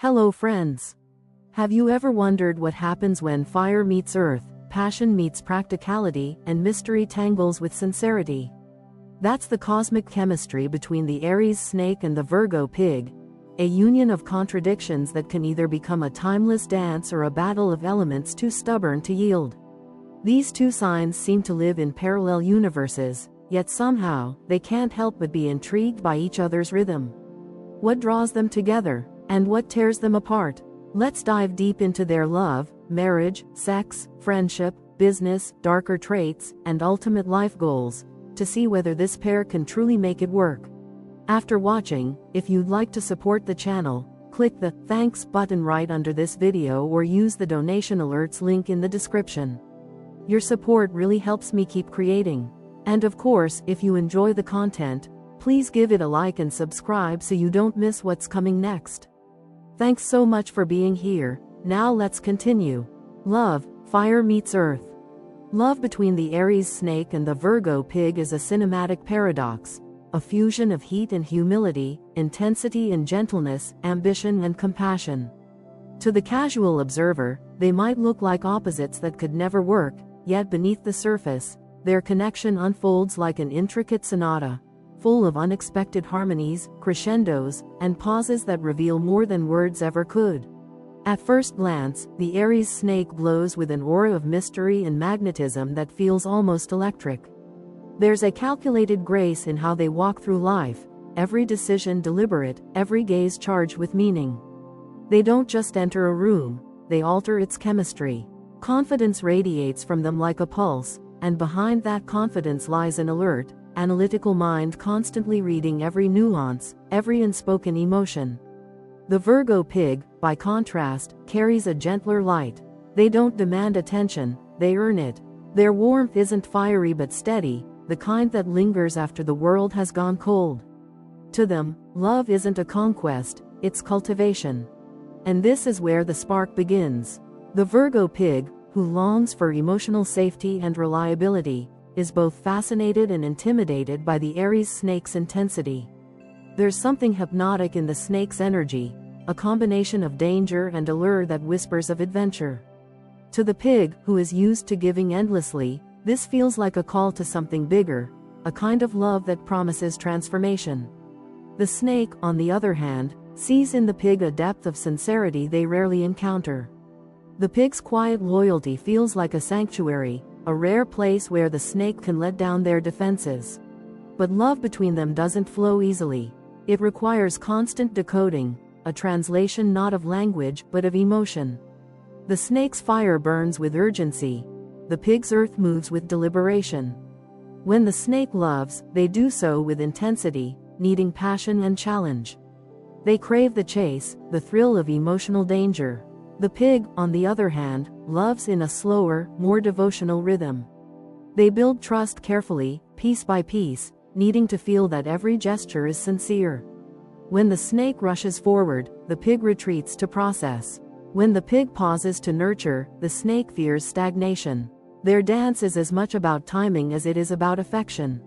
Hello friends. Have you ever wondered what happens when fire meets earth, passion meets practicality, and mystery tangles with sincerity? That's the cosmic chemistry between the Aries Snake and the Virgo Pig, a union of contradictions that can either become a timeless dance or a battle of elements too stubborn to yield. These two signs seem to live in parallel universes, yet somehow, they can't help but be intrigued by each other's rhythm. What draws them together, and what tears them apart? Let's dive deep into their love, marriage, sex, friendship, business, darker traits, and ultimate life goals, to see whether this pair can truly make it work. After watching, if you'd like to support the channel, click the Thanks button right under this video or use the donation alerts link in the description. Your support really helps me keep creating. And of course, if you enjoy the content, please give it a like and subscribe so you don't miss what's coming next. Thanks so much for being here. Now let's continue. Love, fire meets earth. Love between the Aries Snake and the Virgo Pig is a cinematic paradox, a fusion of heat and humility, intensity and gentleness, ambition and compassion. To the casual observer, they might look like opposites that could never work, yet beneath the surface, their connection unfolds like an intricate sonata, full of unexpected harmonies, crescendos, and pauses that reveal more than words ever could. At first glance, the Aries Snake glows with an aura of mystery and magnetism that feels almost electric. There's a calculated grace in how they walk through life, every decision deliberate, every gaze charged with meaning. They don't just enter a room, they alter its chemistry. Confidence radiates from them like a pulse, and behind that confidence lies an alert, analytical mind constantly reading every nuance, every unspoken emotion. The Virgo Pig, by contrast, carries a gentler light. They don't demand attention, they earn it. Their warmth isn't fiery but steady, the kind that lingers after the world has gone cold. To them, love isn't a conquest, it's cultivation. And this is where the spark begins. The Virgo Pig, who longs for emotional safety and reliability, is both fascinated and intimidated by the Aries Snake's intensity. There's something hypnotic in the snake's energy, a combination of danger and allure that whispers of adventure. To the pig, who is used to giving endlessly, this feels like a call to something bigger, a kind of love that promises transformation. The snake, on the other hand, sees in the pig a depth of sincerity they rarely encounter. The pig's quiet loyalty feels like a sanctuary, a rare place where the snake can let down their defenses. But love between them doesn't flow easily. It requires constant decoding, a translation not of language but of emotion. The snake's fire burns with urgency. The pig's earth moves with deliberation. When the snake loves, they do so with intensity, needing passion and challenge. They crave the chase, the thrill of emotional danger. The pig, on the other hand, loves in a slower, more devotional rhythm. They build trust carefully, piece by piece, needing to feel that every gesture is sincere. When the snake rushes forward, the pig retreats to process. When the pig pauses to nurture, the snake fears stagnation. Their dance is as much about timing as it is about affection.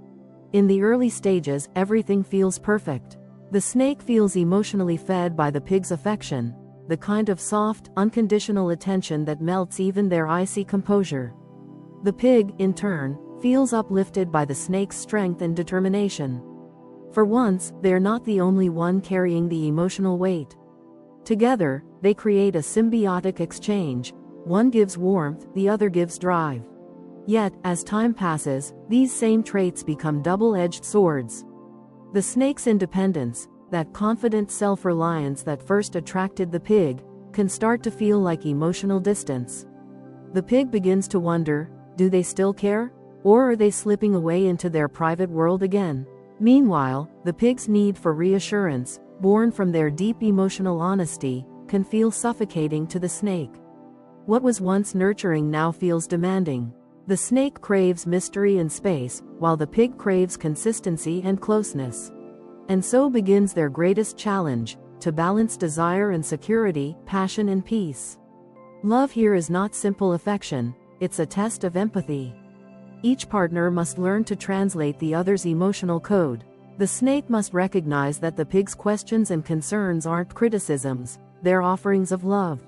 In the early stages, everything feels perfect. The snake feels emotionally fed by the pig's affection, the kind of soft, unconditional attention that melts even their icy composure. The pig, in turn, feels uplifted by the snake's strength and determination. For once, they're not the only one carrying the emotional weight. Together, they create a symbiotic exchange. One gives warmth, the other gives drive. Yet, as time passes, these same traits become double-edged swords. The snake's independence, that confident self-reliance that first attracted the pig, can start to feel like emotional distance. The pig begins to wonder, do they still care? Or are they slipping away into their private world again? Meanwhile, the pig's need for reassurance, born from their deep emotional honesty, can feel suffocating to the snake. What was once nurturing now feels demanding. The snake craves mystery and space, while the pig craves consistency and closeness. And so begins their greatest challenge, to balance desire and security, passion and peace. Love here is not simple affection, it's a test of empathy. Each partner must learn to translate the other's emotional code. The snake must recognize that the pig's questions and concerns aren't criticisms, their offerings of love.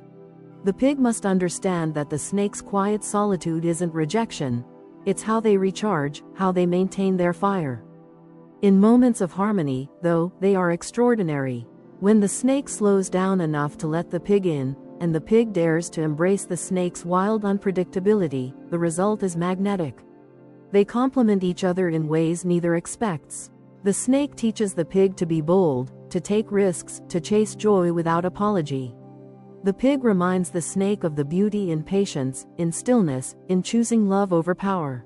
The pig must understand that the snake's quiet solitude isn't rejection, it's how they recharge, how they maintain their fire. In moments of harmony, though, they are extraordinary. When the snake slows down enough to let the pig in, and the pig dares to embrace the snake's wild unpredictability, the result is magnetic. They complement each other in ways neither expects. The snake teaches the pig to be bold, to take risks, to chase joy without apology. The pig reminds the snake of the beauty in patience, in stillness, in choosing love over power.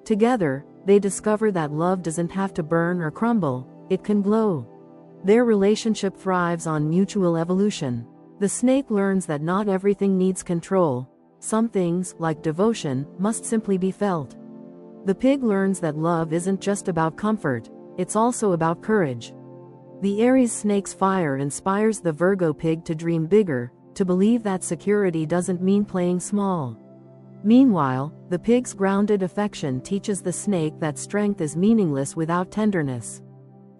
Together, they discover that love doesn't have to burn or crumble, it can glow. Their relationship thrives on mutual evolution. The snake learns that not everything needs control. Some things, like devotion, must simply be felt. The pig learns that love isn't just about comfort, it's also about courage. The Aries snake's fire inspires the Virgo pig to dream bigger, to believe that security doesn't mean playing small. Meanwhile, the pig's grounded affection teaches the snake that strength is meaningless without tenderness.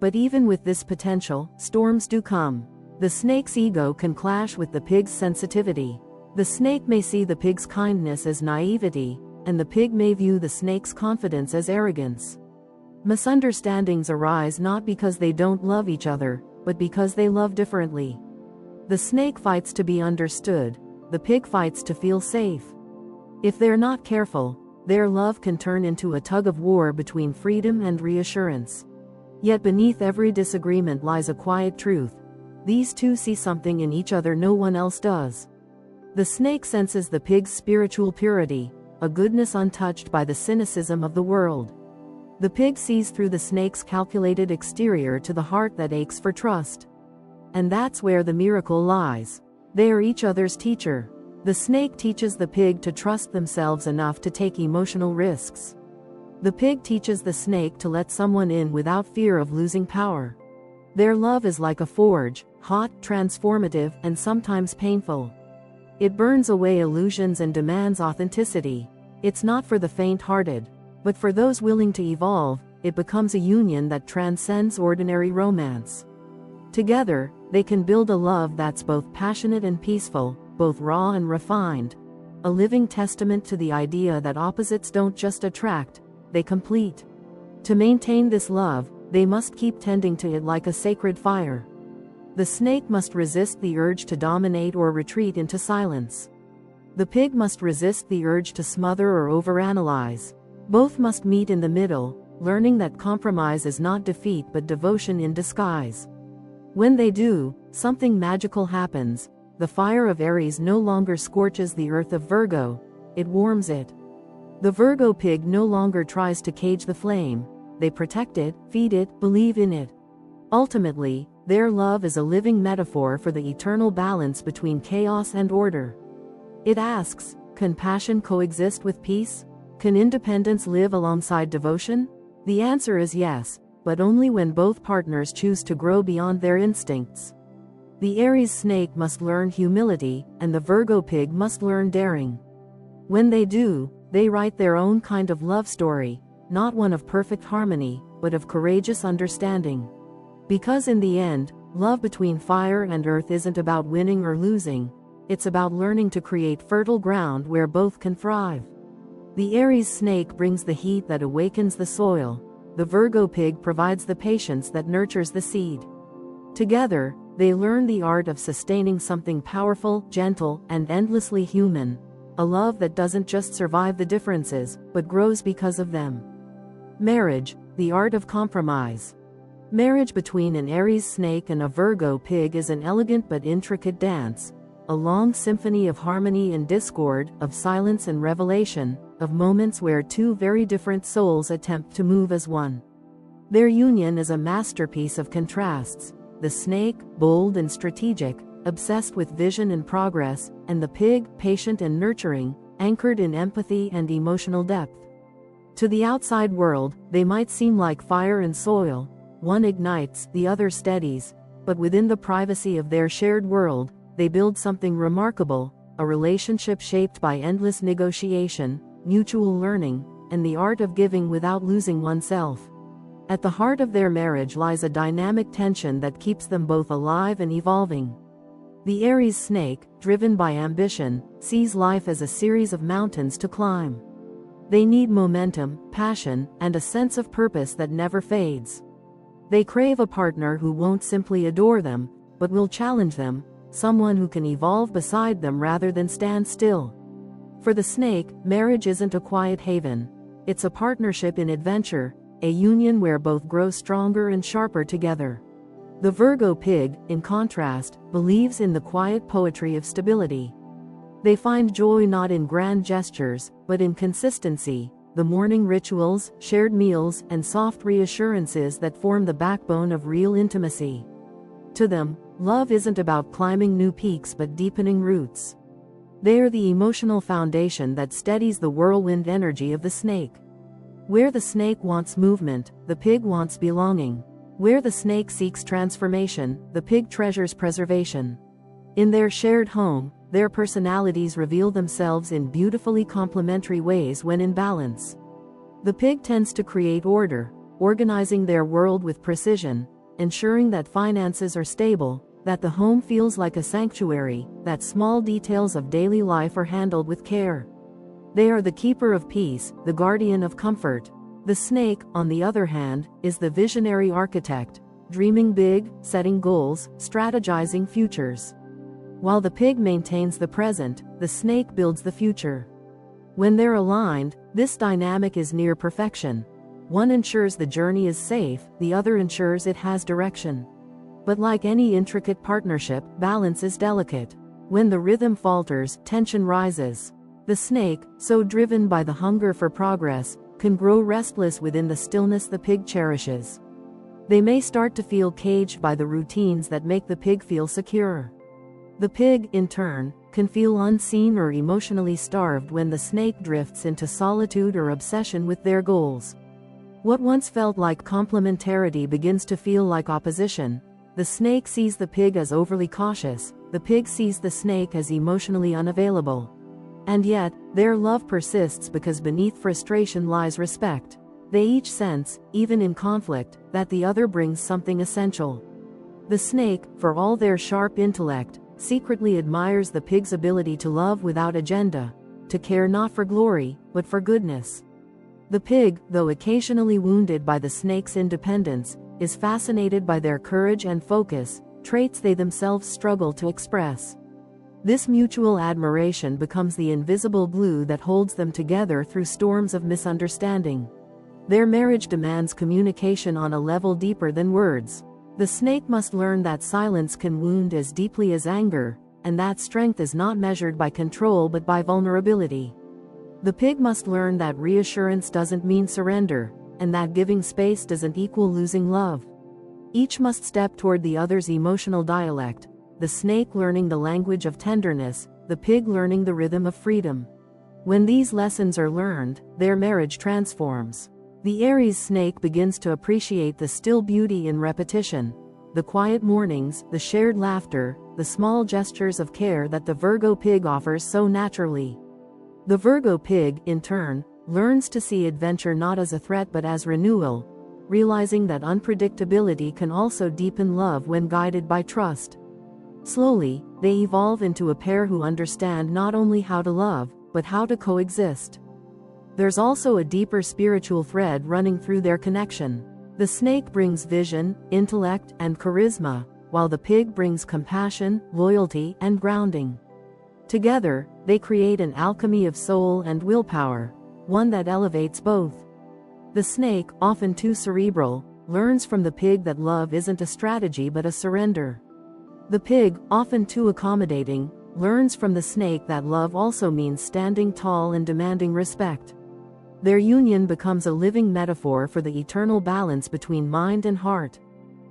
But even with this potential, storms do come. The snake's ego can clash with the pig's sensitivity. The snake may see the pig's kindness as naivety, and the pig may view the snake's confidence as arrogance. Misunderstandings arise not because they don't love each other, but because they love differently. The snake fights to be understood, the pig fights to feel safe. If they're not careful, their love can turn into a tug-of-war between freedom and reassurance. Yet beneath every disagreement lies a quiet truth. These two see something in each other no one else does. The snake senses the pig's spiritual purity, a goodness untouched by the cynicism of the world. The pig sees through the snake's calculated exterior to the heart that aches for trust. And that's where the miracle lies. They are each other's teacher. The snake teaches the pig to trust themselves enough to take emotional risks. The pig teaches the snake to let someone in without fear of losing power. Their love is like a forge, hot, transformative, and sometimes painful. It burns away illusions and demands authenticity. It's not for the faint-hearted, but for those willing to evolve. It becomes a union that transcends ordinary romance. Together, they can build a love that's both passionate and peaceful, both raw and refined, a living testament to the idea that opposites don't just attract, they complete. To maintain this love, they must keep tending to it like a sacred fire. The snake must resist the urge to dominate or retreat into silence. The pig must resist the urge to smother or overanalyze. Both must meet in the middle, learning that compromise is not defeat but devotion in disguise. When they do, something magical happens. The fire of Aries no longer scorches the earth of Virgo, it warms it. The Virgo pig no longer tries to cage the flame, they protect it, feed it, believe in it. Ultimately, their love is a living metaphor for the eternal balance between chaos and order. It asks, can passion coexist with peace? Can independence live alongside devotion? The answer is yes, but only when both partners choose to grow beyond their instincts. The Aries snake must learn humility, and the Virgo pig must learn daring. When they do, they write their own kind of love story, not one of perfect harmony, but of courageous understanding. Because in the end, love between fire and earth isn't about winning or losing, it's about learning to create fertile ground where both can thrive. The Aries snake brings the heat that awakens the soil, the Virgo pig provides the patience that nurtures the seed. Together, they learn the art of sustaining something powerful, gentle, and endlessly human, a love that doesn't just survive the differences, but grows because of them. Marriage, the art of compromise. Marriage between an Aries snake and a Virgo pig is an elegant but intricate dance, a long symphony of harmony and discord, of silence and revelation, of moments where two very different souls attempt to move as one. Their union is a masterpiece of contrasts. The snake, bold and strategic, obsessed with vision and progress, and the pig, patient and nurturing, anchored in empathy and emotional depth. To the outside world, they might seem like fire and soil, one ignites, the other steadies, but within the privacy of their shared world, they build something remarkable, a relationship shaped by endless negotiation, mutual learning, and the art of giving without losing oneself. At the heart of their marriage lies a dynamic tension that keeps them both alive and evolving. The Aries Snake, driven by ambition, sees life as a series of mountains to climb. They need momentum, passion, and a sense of purpose that never fades. They crave a partner who won't simply adore them, but will challenge them, someone who can evolve beside them rather than stand still. For the snake, marriage isn't a quiet haven. It's a partnership in adventure, a union where both grow stronger and sharper together. The Virgo Pig, in contrast, believes in the quiet poetry of stability. They find joy not in grand gestures, but in consistency, the morning rituals, shared meals, and soft reassurances that form the backbone of real intimacy. To them, love isn't about climbing new peaks but deepening roots. They are the emotional foundation that steadies the whirlwind energy of the snake. Where the snake wants movement, the pig wants belonging. Where the snake seeks transformation, the pig treasures preservation. In their shared home, their personalities reveal themselves in beautifully complementary ways when in balance. The pig tends to create order, organizing their world with precision, ensuring that finances are stable, that the home feels like a sanctuary, that small details of daily life are handled with care. They are the keeper of peace, the guardian of comfort. The snake, on the other hand, is the visionary architect, dreaming big, setting goals, strategizing futures. While the pig maintains the present, the snake builds the future. When they're aligned, this dynamic is near perfection. One ensures the journey is safe, the other ensures it has direction. But like any intricate partnership, balance is delicate. When the rhythm falters, tension rises. The snake, so driven by the hunger for progress, can grow restless within the stillness the pig cherishes. They may start to feel caged by the routines that make the pig feel secure. The pig, in turn, can feel unseen or emotionally starved when the snake drifts into solitude or obsession with their goals. What once felt like complementarity begins to feel like opposition. The snake sees the pig as overly cautious, the pig sees the snake as emotionally unavailable. And yet, their love persists because beneath frustration lies respect. They each sense, even in conflict, that the other brings something essential. The snake, for all their sharp intellect, secretly admires the pig's ability to love without agenda, to care not for glory, but for goodness. The pig, though occasionally wounded by the snake's independence, is fascinated by their courage and focus, traits they themselves struggle to express. This mutual admiration becomes the invisible glue that holds them together through storms of misunderstanding. Their marriage demands communication on a level deeper than words. The snake must learn that silence can wound as deeply as anger, and that strength is not measured by control but by vulnerability. The pig must learn that reassurance doesn't mean surrender, and that giving space doesn't equal losing love. Each must step toward the other's emotional dialect, the snake learning the language of tenderness, the pig learning the rhythm of freedom. When these lessons are learned, their marriage transforms. The Aries snake begins to appreciate the still beauty in repetition, the quiet mornings, the shared laughter, the small gestures of care that the Virgo pig offers so naturally. The Virgo pig, in turn, learns to see adventure not as a threat but as renewal, realizing that unpredictability can also deepen love when guided by trust. Slowly, they evolve into a pair who understand not only how to love, but how to coexist. There's also a deeper spiritual thread running through their connection. The snake brings vision, intellect, and charisma, while the pig brings compassion, loyalty, and grounding. Together, they create an alchemy of soul and willpower, one that elevates both. The snake, often too cerebral, learns from the pig that love isn't a strategy but a surrender. The pig, often too accommodating, learns from the snake that love also means standing tall and demanding respect. Their union becomes a living metaphor for the eternal balance between mind and heart.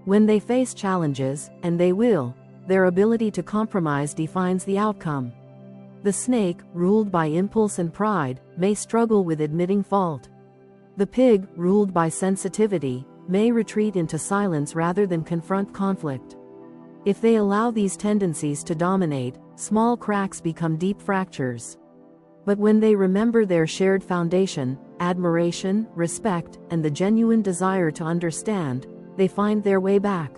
When they face challenges, and they will, their ability to compromise defines the outcome. The snake, ruled by impulse and pride, may struggle with admitting fault. The pig, ruled by sensitivity, may retreat into silence rather than confront conflict. If they allow these tendencies to dominate, small cracks become deep fractures. But when they remember their shared foundation, admiration, respect, and the genuine desire to understand, they find their way back.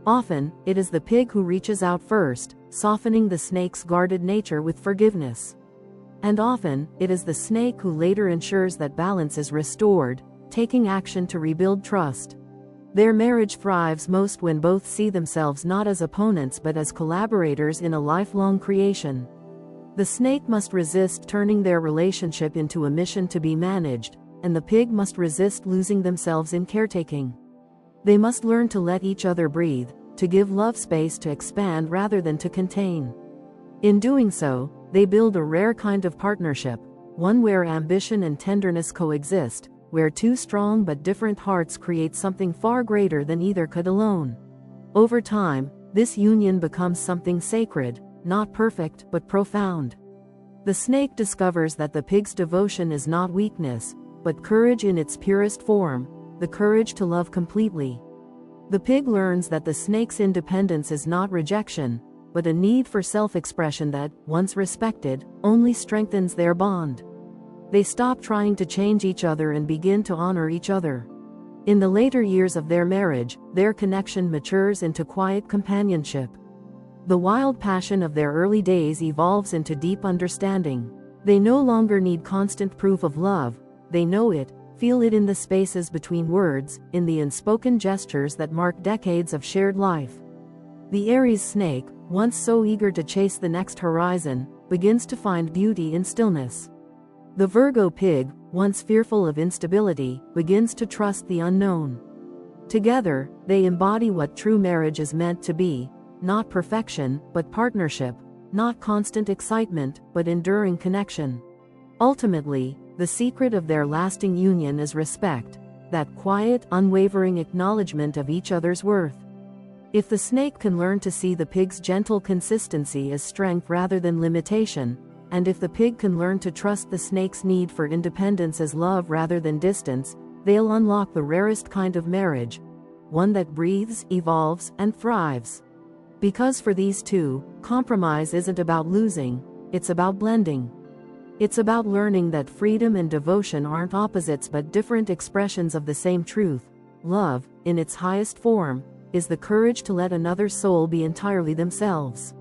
Often, it is the pig who reaches out first, softening the snake's guarded nature with forgiveness. And often, it is the snake who later ensures that balance is restored, taking action to rebuild trust. Their marriage thrives most when both see themselves not as opponents but as collaborators in a lifelong creation. The snake must resist turning their relationship into a mission to be managed, and the pig must resist losing themselves in caretaking. They must learn to let each other breathe, to give love space to expand rather than to contain. In doing so, they build a rare kind of partnership, one where ambition and tenderness coexist, where two strong but different hearts create something far greater than either could alone. Over time, this union becomes something sacred, not perfect but profound. The snake discovers that the pig's devotion is not weakness, but courage in its purest form, the courage to love completely. The pig learns that the snake's independence is not rejection, but a need for self-expression that, once respected, only strengthens their bond. They stop trying to change each other and begin to honor each other. In the later years of their marriage, their connection matures into quiet companionship. The wild passion of their early days evolves into deep understanding. They no longer need constant proof of love, they know it, feel it in the spaces between words, in the unspoken gestures that mark decades of shared life. The Aries snake, once so eager to chase the next horizon, begins to find beauty in stillness. The Virgo pig, once fearful of instability, begins to trust the unknown. Together, they embody what true marriage is meant to be, not perfection, but partnership, not constant excitement, but enduring connection. Ultimately, the secret of their lasting union is respect, that quiet, unwavering acknowledgement of each other's worth. If the snake can learn to see the pig's gentle consistency as strength rather than limitation, and if the pig can learn to trust the snake's need for independence as love rather than distance, they'll unlock the rarest kind of marriage, one that breathes, evolves, and thrives. Because for these two, compromise isn't about losing, it's about blending. It's about learning that freedom and devotion aren't opposites but different expressions of the same truth. Love, in its highest form, is the courage to let another soul be entirely themselves.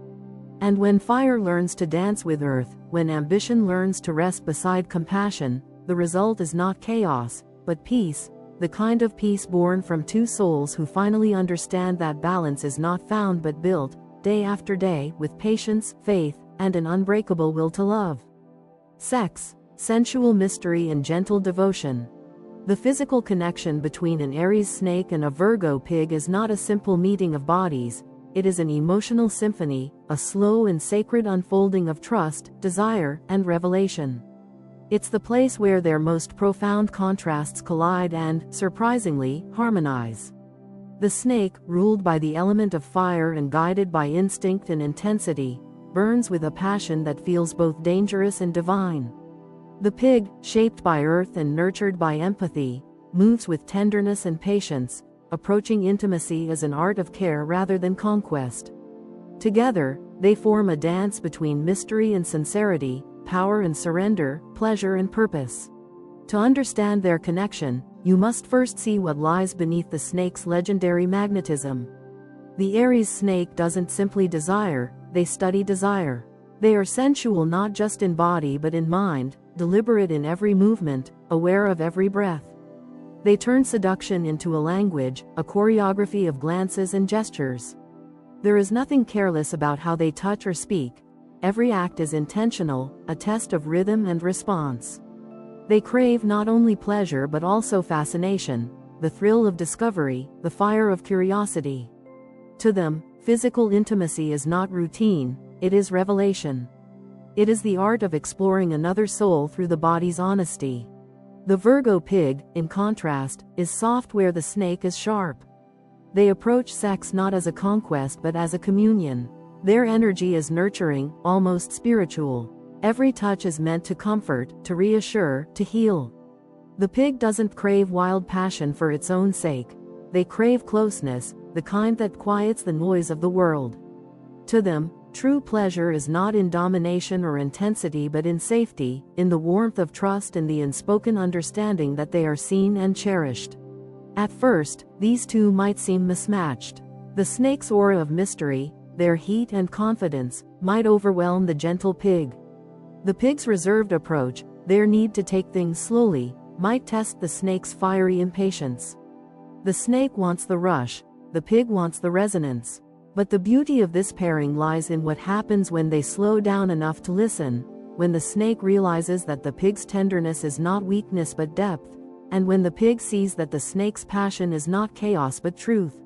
And when fire learns to dance with earth, when ambition learns to rest beside compassion, the result is not chaos, but peace, the kind of peace born from two souls who finally understand that balance is not found but built, day after day, with patience, faith, and an unbreakable will to love. Sex, sensual mystery and gentle devotion. The physical connection between an Aries snake and a Virgo pig is not a simple meeting of bodies, it is an emotional symphony, a slow and sacred unfolding of trust, desire, and revelation. It's the place where their most profound contrasts collide and, surprisingly, harmonize. The snake, ruled by the element of fire and guided by instinct and intensity, burns with a passion that feels both dangerous and divine. The pig, shaped by earth and nurtured by empathy, moves with tenderness and patience, approaching intimacy as an art of care rather than conquest. Together, they form a dance between mystery and sincerity, power and surrender, pleasure and purpose. To understand their connection, you must first see what lies beneath the snake's legendary magnetism. The Aries snake doesn't simply desire, they study desire. They are sensual not just in body but in mind, deliberate in every movement, aware of every breath. They turn seduction into a language, a choreography of glances and gestures. There is nothing careless about how they touch or speak. Every act is intentional, a test of rhythm and response. They crave not only pleasure but also fascination, the thrill of discovery, the fire of curiosity. To them, physical intimacy is not routine, it is revelation. It is the art of exploring another soul through the body's honesty. The Virgo pig, in contrast, is soft where the snake is sharp. They approach sex not as a conquest but as a communion. Their energy is nurturing, almost spiritual. Every touch is meant to comfort, to reassure, to heal. The pig doesn't crave wild passion for its own sake. They crave closeness, the kind that quiets the noise of the world. To them, true pleasure is not in domination or intensity but in safety, in the warmth of trust and the unspoken understanding that they are seen and cherished. At first, these two might seem mismatched. The snake's aura of mystery, their heat and confidence, might overwhelm the gentle pig. The pig's reserved approach, their need to take things slowly, might test the snake's fiery impatience. The snake wants the rush, the pig wants the resonance. But the beauty of this pairing lies in what happens when they slow down enough to listen, when the snake realizes that the pig's tenderness is not weakness but depth, and when the pig sees that the snake's passion is not chaos but truth.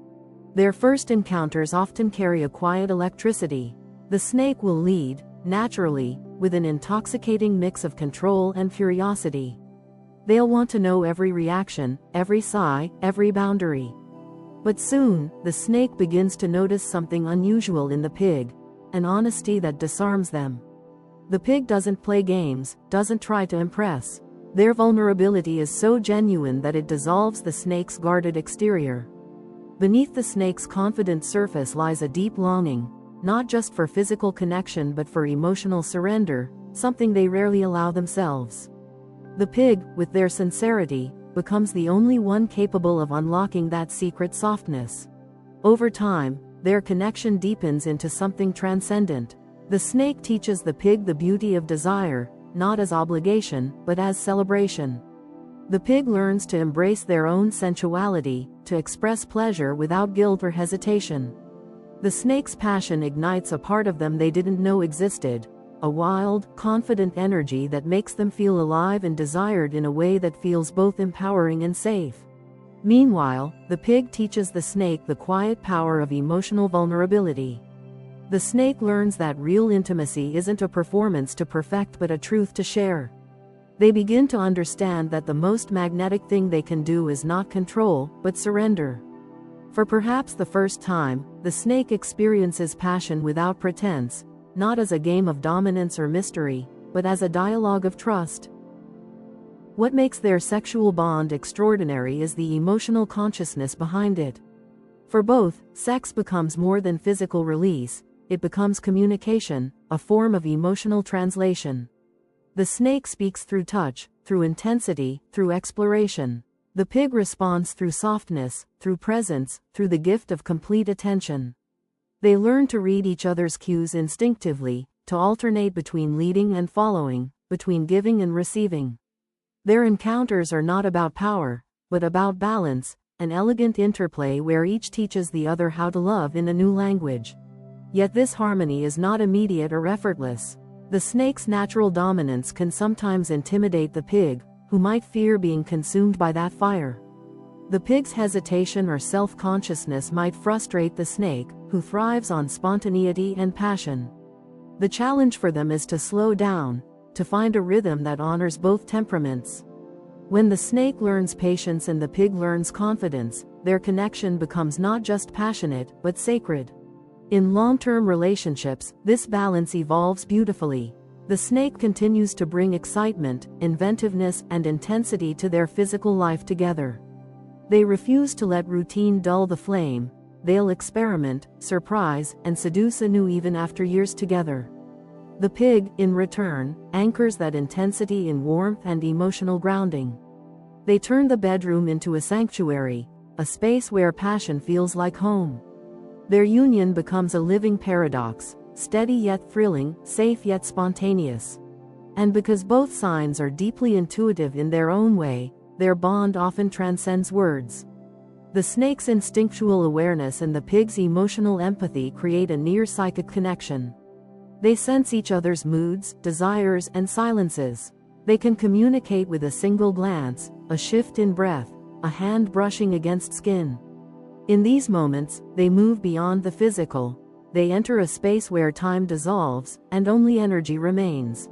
Their first encounters often carry a quiet electricity. The snake will lead, naturally, with an intoxicating mix of control and curiosity. They'll want to know every reaction, every sigh, every boundary. But soon, the snake begins to notice something unusual in the pig, an honesty that disarms them. The pig doesn't play games, doesn't try to impress. Their vulnerability is so genuine that it dissolves the snake's guarded exterior. Beneath the snake's confident surface lies a deep longing, not just for physical connection but for emotional surrender, something they rarely allow themselves. The pig, with their sincerity, becomes the only one capable of unlocking that secret softness. Over time, their connection deepens into something transcendent. The snake teaches the pig the beauty of desire, not as obligation, but as celebration. The pig learns to embrace their own sensuality, to express pleasure without guilt or hesitation. The snake's passion ignites a part of them they didn't know existed, a wild, confident energy that makes them feel alive and desired in a way that feels both empowering and safe. Meanwhile, the pig teaches the snake the quiet power of emotional vulnerability. The snake learns that real intimacy isn't a performance to perfect but a truth to share. They begin to understand that the most magnetic thing they can do is not control, but surrender. For perhaps the first time, the snake experiences passion without pretense, not as a game of dominance or mystery, but as a dialogue of trust. What makes their sexual bond extraordinary is the emotional consciousness behind it. For both, sex becomes more than physical release, it becomes communication, a form of emotional translation. The snake speaks through touch, through intensity, through exploration. The pig responds through softness, through presence, through the gift of complete attention. They learn to read each other's cues instinctively, to alternate between leading and following, between giving and receiving. Their encounters are not about power, but about balance, an elegant interplay where each teaches the other how to love in a new language. Yet this harmony is not immediate or effortless. The snake's natural dominance can sometimes intimidate the pig, who might fear being consumed by that fire. The pig's hesitation or self-consciousness might frustrate the snake, who thrives on spontaneity and passion. The challenge for them is to slow down, to find a rhythm that honors both temperaments. When the snake learns patience and the pig learns confidence, their connection becomes not just passionate, but sacred. In long-term relationships, this balance evolves beautifully. The snake continues to bring excitement, inventiveness, and intensity to their physical life together. They refuse to let routine dull the flame. They'll experiment, surprise, and seduce anew even after years together. The pig, in return, anchors that intensity in warmth and emotional grounding. They turn the bedroom into a sanctuary, a space where passion feels like home. Their union becomes a living paradox, steady yet thrilling, safe yet spontaneous. And because both signs are deeply intuitive in their own way, their bond often transcends words. The snake's instinctual awareness and the pig's emotional empathy create a near psychic connection. They sense each other's moods, desires, and silences. They can communicate with a single glance, a shift in breath, a hand brushing against skin. In these moments, they move beyond the physical. They enter a space where time dissolves, and only energy remains.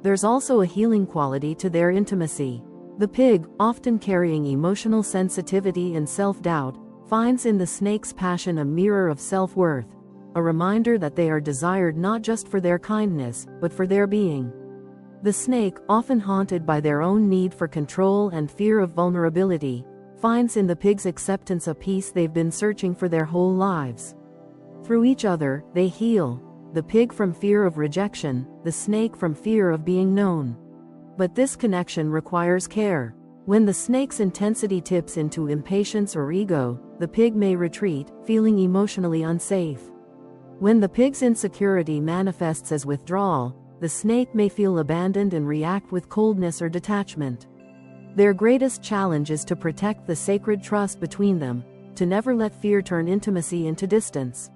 There's also a healing quality to their intimacy. The pig, often carrying emotional sensitivity and self-doubt, finds in the snake's passion a mirror of self-worth, a reminder that they are desired not just for their kindness, but for their being. The snake, often haunted by their own need for control and fear of vulnerability, finds in the pig's acceptance a peace they've been searching for their whole lives. Through each other, they heal, the pig from fear of rejection, the snake from fear of being known. But this connection requires care. When the snake's intensity tips into impatience or ego, the pig may retreat, feeling emotionally unsafe. When the pig's insecurity manifests as withdrawal, the snake may feel abandoned and react with coldness or detachment. Their greatest challenge is to protect the sacred trust between them, to never let fear turn intimacy into distance.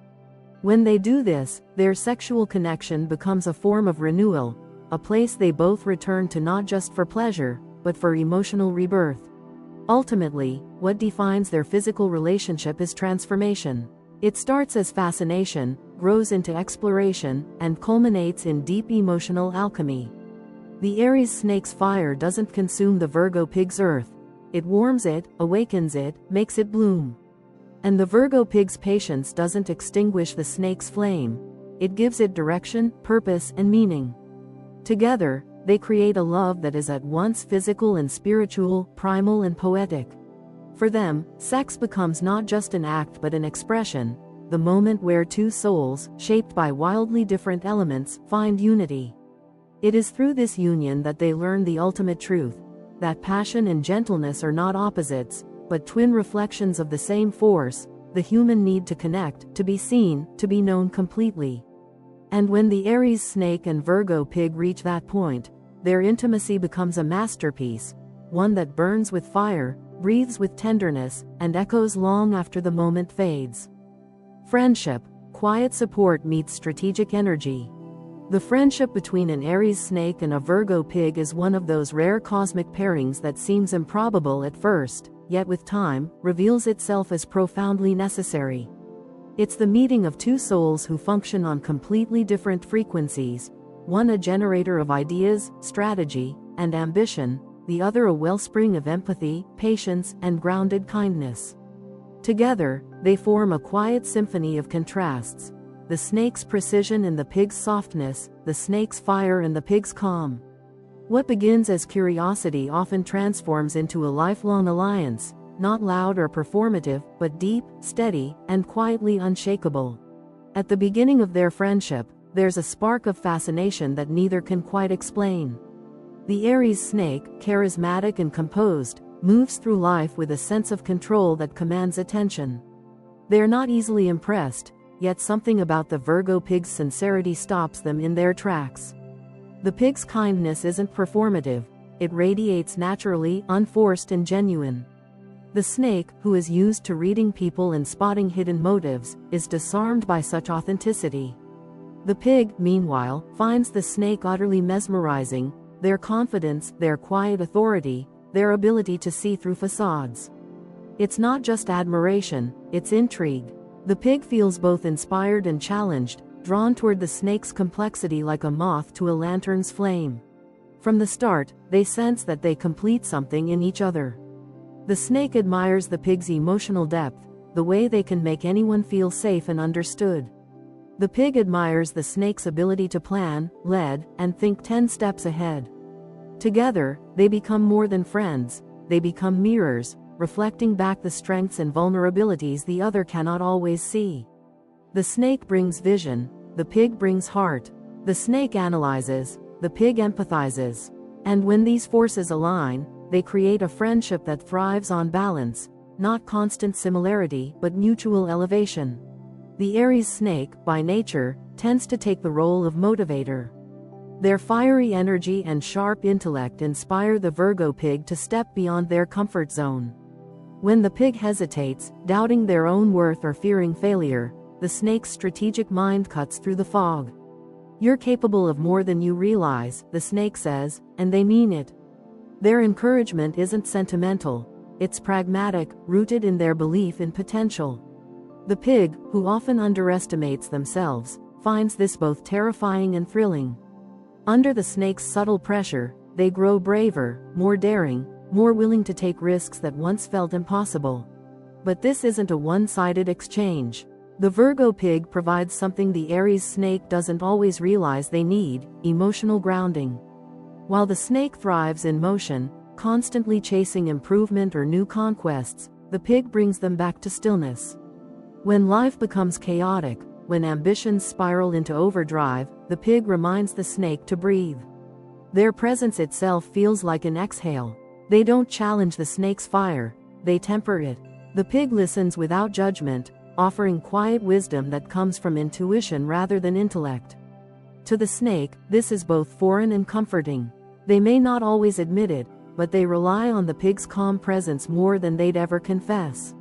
When they do this, their sexual connection becomes a form of renewal, a place they both return to not just for pleasure, but for emotional rebirth. Ultimately, what defines their physical relationship is transformation. It starts as fascination, grows into exploration, and culminates in deep emotional alchemy. The Aries snake's fire doesn't consume the Virgo pig's earth. It warms it, awakens it, makes it bloom. And the Virgo pig's patience doesn't extinguish the snake's flame. It gives it direction, purpose, and meaning. Together, they create a love that is at once physical and spiritual, primal and poetic. For them, sex becomes not just an act but an expression, the moment where two souls, shaped by wildly different elements, find unity. It is through this union that they learn the ultimate truth, that passion and gentleness are not opposites, but twin reflections of the same force, the human need to connect, to be seen, to be known completely. And when the Aries snake and Virgo pig reach that point, their intimacy becomes a masterpiece, one that burns with fire, breathes with tenderness, and echoes long after the moment fades. Friendship, quiet support meets strategic energy. The friendship between an Aries snake and a Virgo pig is one of those rare cosmic pairings that seems improbable at first, yet with time, reveals itself as profoundly necessary. It's the meeting of two souls who function on completely different frequencies, one a generator of ideas, strategy, and ambition, the other a wellspring of empathy, patience, and grounded kindness. Together, they form a quiet symphony of contrasts. The snake's precision and the pig's softness, the snake's fire and the pig's calm. What begins as curiosity often transforms into a lifelong alliance, not loud or performative, but deep, steady, and quietly unshakable. At the beginning of their friendship, there's a spark of fascination that neither can quite explain. The Aries snake, charismatic and composed, moves through life with a sense of control that commands attention. They're not easily impressed, yet something about the Virgo pig's sincerity stops them in their tracks. The pig's kindness isn't performative, it radiates naturally, unforced and genuine. The snake, who is used to reading people and spotting hidden motives, is disarmed by such authenticity. The pig, meanwhile, finds the snake utterly mesmerizing, their confidence, their quiet authority, their ability to see through facades. It's not just admiration, it's intrigue. The pig feels both inspired and challenged, drawn toward the snake's complexity like a moth to a lantern's flame. From the start, they sense that they complete something in each other. The snake admires the pig's emotional depth, the way they can make anyone feel safe and understood. The pig admires the snake's ability to plan, lead, and think 10 steps ahead. Together, they become more than friends, they become mirrors, reflecting back the strengths and vulnerabilities the other cannot always see. The snake brings vision, the pig brings heart. The snake analyzes, the pig empathizes. And when these forces align, they create a friendship that thrives on balance, not constant similarity, but mutual elevation. The Aries snake, by nature, tends to take the role of motivator. Their fiery energy and sharp intellect inspire the Virgo pig to step beyond their comfort zone. When the pig hesitates, doubting their own worth or fearing failure, the snake's strategic mind cuts through the fog. "You're capable of more than you realize," the snake says, and they mean it. Their encouragement isn't sentimental, it's pragmatic, rooted in their belief in potential. The pig, who often underestimates themselves, finds this both terrifying and thrilling. Under the snake's subtle pressure, they grow braver, more daring, more willing to take risks that once felt impossible. But this isn't a one-sided exchange. The Virgo pig provides something the Aries snake doesn't always realize they need: emotional grounding. While the snake thrives in motion, constantly chasing improvement or new conquests, the pig brings them back to stillness. When life becomes chaotic, when ambitions spiral into overdrive, the pig reminds the snake to breathe. Their presence itself feels like an exhale. They don't challenge the snake's fire, they temper it. The pig listens without judgment, offering quiet wisdom that comes from intuition rather than intellect. To the snake, this is both foreign and comforting. They may not always admit it, but they rely on the pig's calm presence more than they'd ever confess.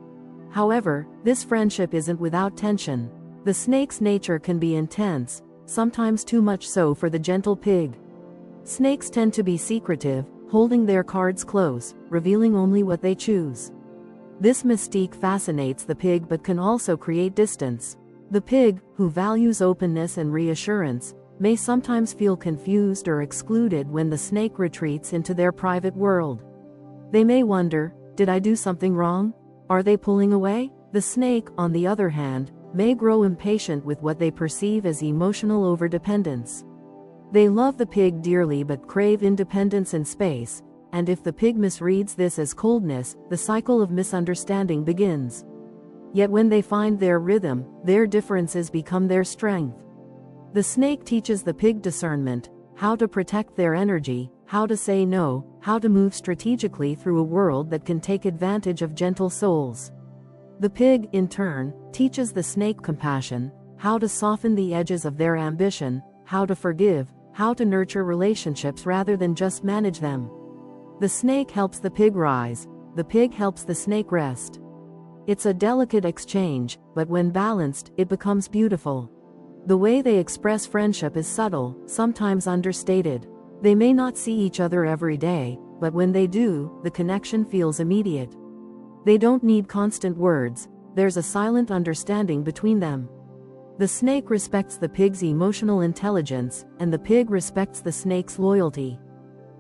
However, this friendship isn't without tension. The snake's nature can be intense, sometimes too much so for the gentle pig. Snakes tend to be secretive, holding their cards close, revealing only what they choose. This mystique fascinates the pig but can also create distance. The pig, who values openness and reassurance, may sometimes feel confused or excluded when the snake retreats into their private world. They may wonder, did I do something wrong? Are they pulling away? The snake, on the other hand, may grow impatient with what they perceive as emotional overdependence. They love the pig dearly but crave independence and space, and if the pig misreads this as coldness, the cycle of misunderstanding begins. Yet when they find their rhythm, their differences become their strength. The snake teaches the pig discernment, how to protect their energy, how to say no, how to move strategically through a world that can take advantage of gentle souls. The pig, in turn, teaches the snake compassion, how to soften the edges of their ambition, how to forgive, how to nurture relationships rather than just manage them. The snake helps the pig rise, the pig helps the snake rest. It's a delicate exchange, but when balanced, it becomes beautiful. The way they express friendship is subtle, sometimes understated. They may not see each other every day, but when they do, the connection feels immediate. They don't need constant words, there's a silent understanding between them. The snake respects the pig's emotional intelligence, and the pig respects the snake's loyalty.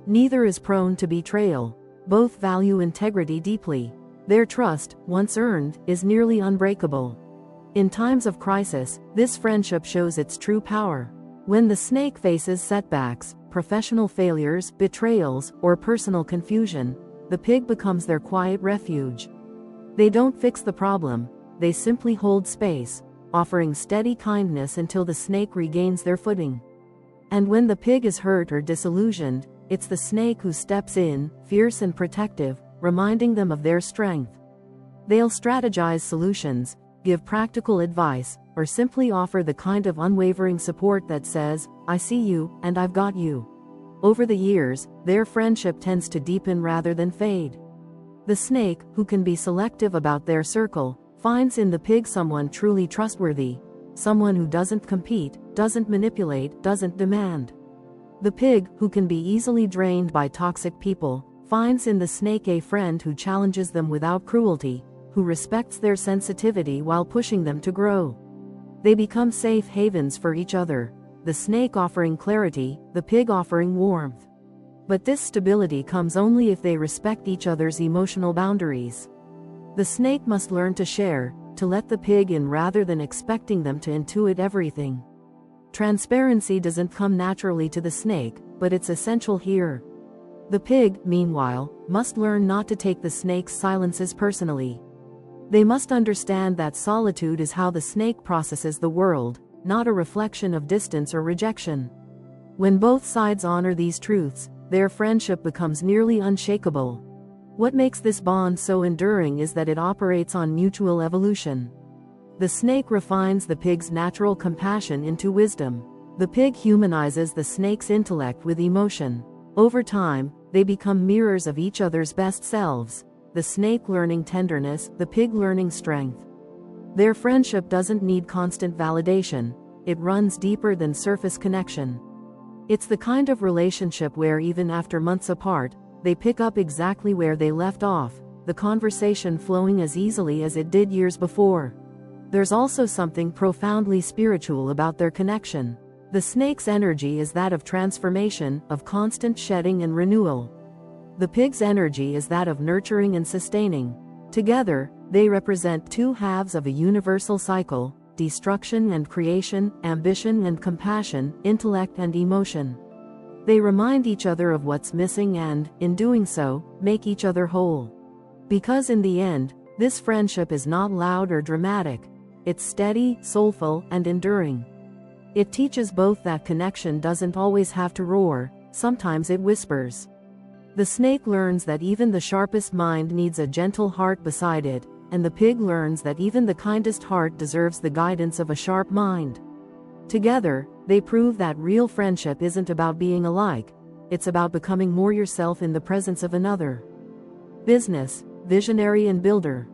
Neither is prone to betrayal. Both value integrity deeply. Their trust, once earned, is nearly unbreakable. In times of crisis, this friendship shows its true power. When the snake faces setbacks, professional failures, betrayals, or personal confusion, the pig becomes their quiet refuge. They don't fix the problem, they simply hold space, offering steady kindness until the snake regains their footing. And when the pig is hurt or disillusioned, it's the snake who steps in, fierce and protective, reminding them of their strength. They'll strategize solutions, give practical advice, or simply offer the kind of unwavering support that says, I see you, and I've got you. Over the years, their friendship tends to deepen rather than fade. The snake, who can be selective about their circle, finds in the pig someone truly trustworthy, someone who doesn't compete, doesn't manipulate, doesn't demand. The pig, who can be easily drained by toxic people, finds in the snake a friend who challenges them without cruelty, who respects their sensitivity while pushing them to grow. They become safe havens for each other, the snake offering clarity, the pig offering warmth. But this stability comes only if they respect each other's emotional boundaries. The snake must learn to share, to let the pig in rather than expecting them to intuit everything. Transparency doesn't come naturally to the snake, but it's essential here. The pig, meanwhile, must learn not to take the snake's silences personally. They must understand that solitude is how the snake processes the world, not a reflection of distance or rejection. When both sides honor these truths, their friendship becomes nearly unshakable. What makes this bond so enduring is that it operates on mutual evolution. The snake refines the pig's natural compassion into wisdom. The pig humanizes the snake's intellect with emotion. Over time, they become mirrors of each other's best selves, the snake learning tenderness, the pig learning strength. Their friendship doesn't need constant validation, it runs deeper than surface connection. It's the kind of relationship where even after months apart, they pick up exactly where they left off, the conversation flowing as easily as it did years before. There's also something profoundly spiritual about their connection. The snake's energy is that of transformation, of constant shedding and renewal. The pig's energy is that of nurturing and sustaining. Together, they represent two halves of a universal cycle: destruction and creation, ambition and compassion, intellect and emotion. They remind each other of what's missing and, in doing so, make each other whole. Because in the end, this friendship is not loud or dramatic. It's steady, soulful, and enduring. It teaches both that connection doesn't always have to roar, sometimes it whispers. The snake learns that even the sharpest mind needs a gentle heart beside it, and the pig learns that even the kindest heart deserves the guidance of a sharp mind. Together, they prove that real friendship isn't about being alike, it's about becoming more yourself in the presence of another. Business, visionary and builder.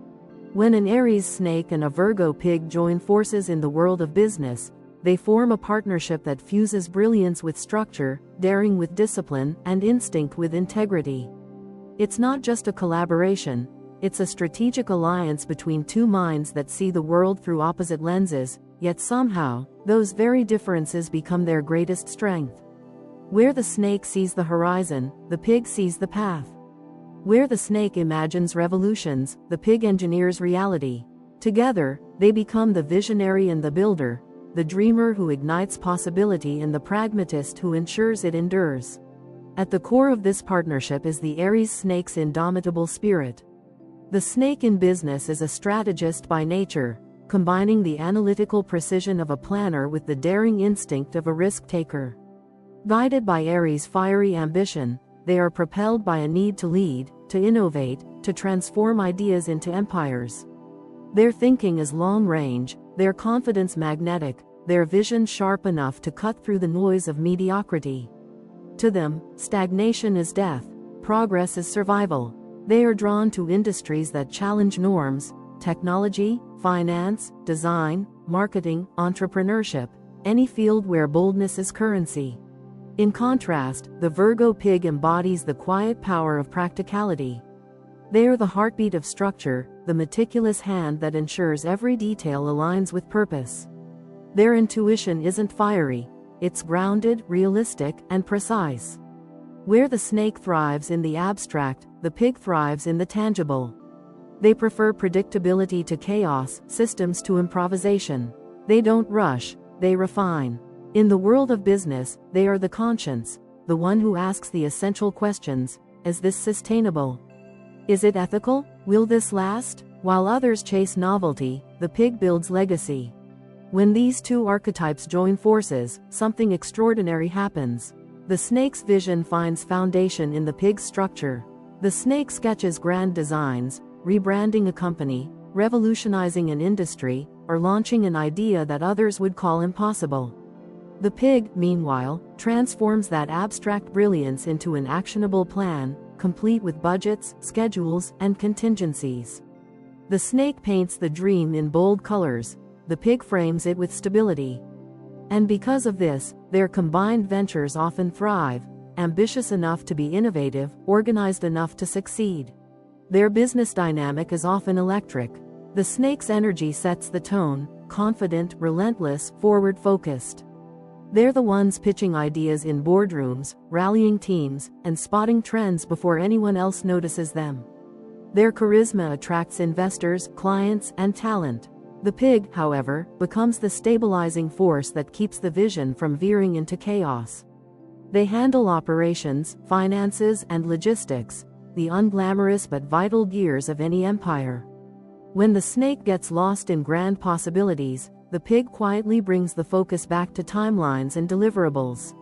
When an Aries snake and a Virgo pig join forces in the world of business, they form a partnership that fuses brilliance with structure, daring with discipline, and instinct with integrity. It's not just a collaboration, it's a strategic alliance between two minds that see the world through opposite lenses, yet somehow, those very differences become their greatest strength. Where the snake sees the horizon, the pig sees the path. Where the snake imagines revolutions, the pig engineers reality. Together, they become the visionary and the builder, the dreamer who ignites possibility and the pragmatist who ensures it endures. At the core of this partnership is the Aries snake's indomitable spirit. The snake in business is a strategist by nature, combining the analytical precision of a planner with the daring instinct of a risk-taker. Guided by Aries' fiery ambition, they are propelled by a need to lead, to innovate, to transform ideas into empires. Their thinking is long-range, their confidence magnetic, their vision sharp enough to cut through the noise of mediocrity. To them, stagnation is death, progress is survival. They are drawn to industries that challenge norms, technology, finance, design, marketing, entrepreneurship, any field where boldness is currency. In contrast, the Virgo pig embodies the quiet power of practicality. They are the heartbeat of structure, the meticulous hand that ensures every detail aligns with purpose. Their intuition isn't fiery, it's grounded, realistic, and precise. Where the snake thrives in the abstract, the pig thrives in the tangible. They prefer predictability to chaos, systems to improvisation. They don't rush, they refine. In the world of business, they are the conscience, the one who asks the essential questions: is this sustainable? Is it ethical? Will this last? While others chase novelty, the pig builds legacy. When these two archetypes join forces, something extraordinary happens. The snake's vision finds foundation in the pig's structure. The snake sketches grand designs, rebranding a company, revolutionizing an industry, or launching an idea that others would call impossible. The pig, meanwhile, transforms that abstract brilliance into an actionable plan, complete with budgets, schedules, and contingencies. The snake paints the dream in bold colors, the pig frames it with stability. And because of this, their combined ventures often thrive, ambitious enough to be innovative, organized enough to succeed. Their business dynamic is often electric. The snake's energy sets the tone, confident, relentless, forward-focused. They're the ones pitching ideas in boardrooms, rallying teams, and spotting trends before anyone else notices them. Their charisma attracts investors, clients, and talent. The pig, however, becomes the stabilizing force that keeps the vision from veering into chaos. They handle operations, finances, and logistics, the unglamorous but vital gears of any empire. When the snake gets lost in grand possibilities, the pig quietly brings the focus back to timelines and deliverables.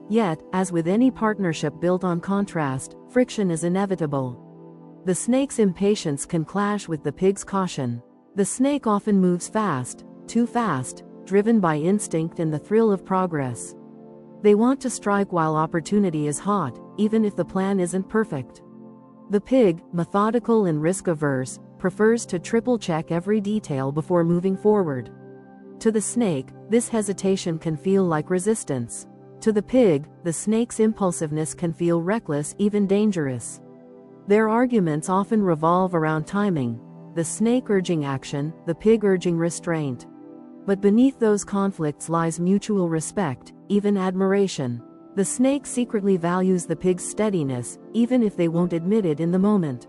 Yet, as with any partnership built on contrast, friction is inevitable. The snake's impatience can clash with the pig's caution. The snake often moves fast, too fast, driven by instinct and the thrill of progress. They want to strike while opportunity is hot, even if the plan isn't perfect. The pig, methodical and risk-averse, prefers to triple-check every detail before moving forward. To the snake, this hesitation can feel like resistance. To the pig, the snake's impulsiveness can feel reckless, even dangerous. Their arguments often revolve around timing, the snake urging action, the pig urging restraint. But beneath those conflicts lies mutual respect, even admiration. The snake secretly values the pig's steadiness, even if they won't admit it in the moment.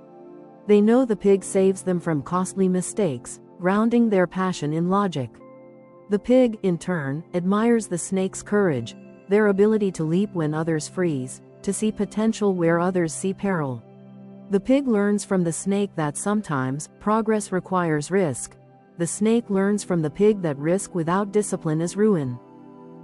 They know the pig saves them from costly mistakes, grounding their passion in logic. The pig, in turn, admires the snake's courage, their ability to leap when others freeze, to see potential where others see peril. The pig learns from the snake that sometimes, progress requires risk. The snake learns from the pig that risk without discipline is ruin.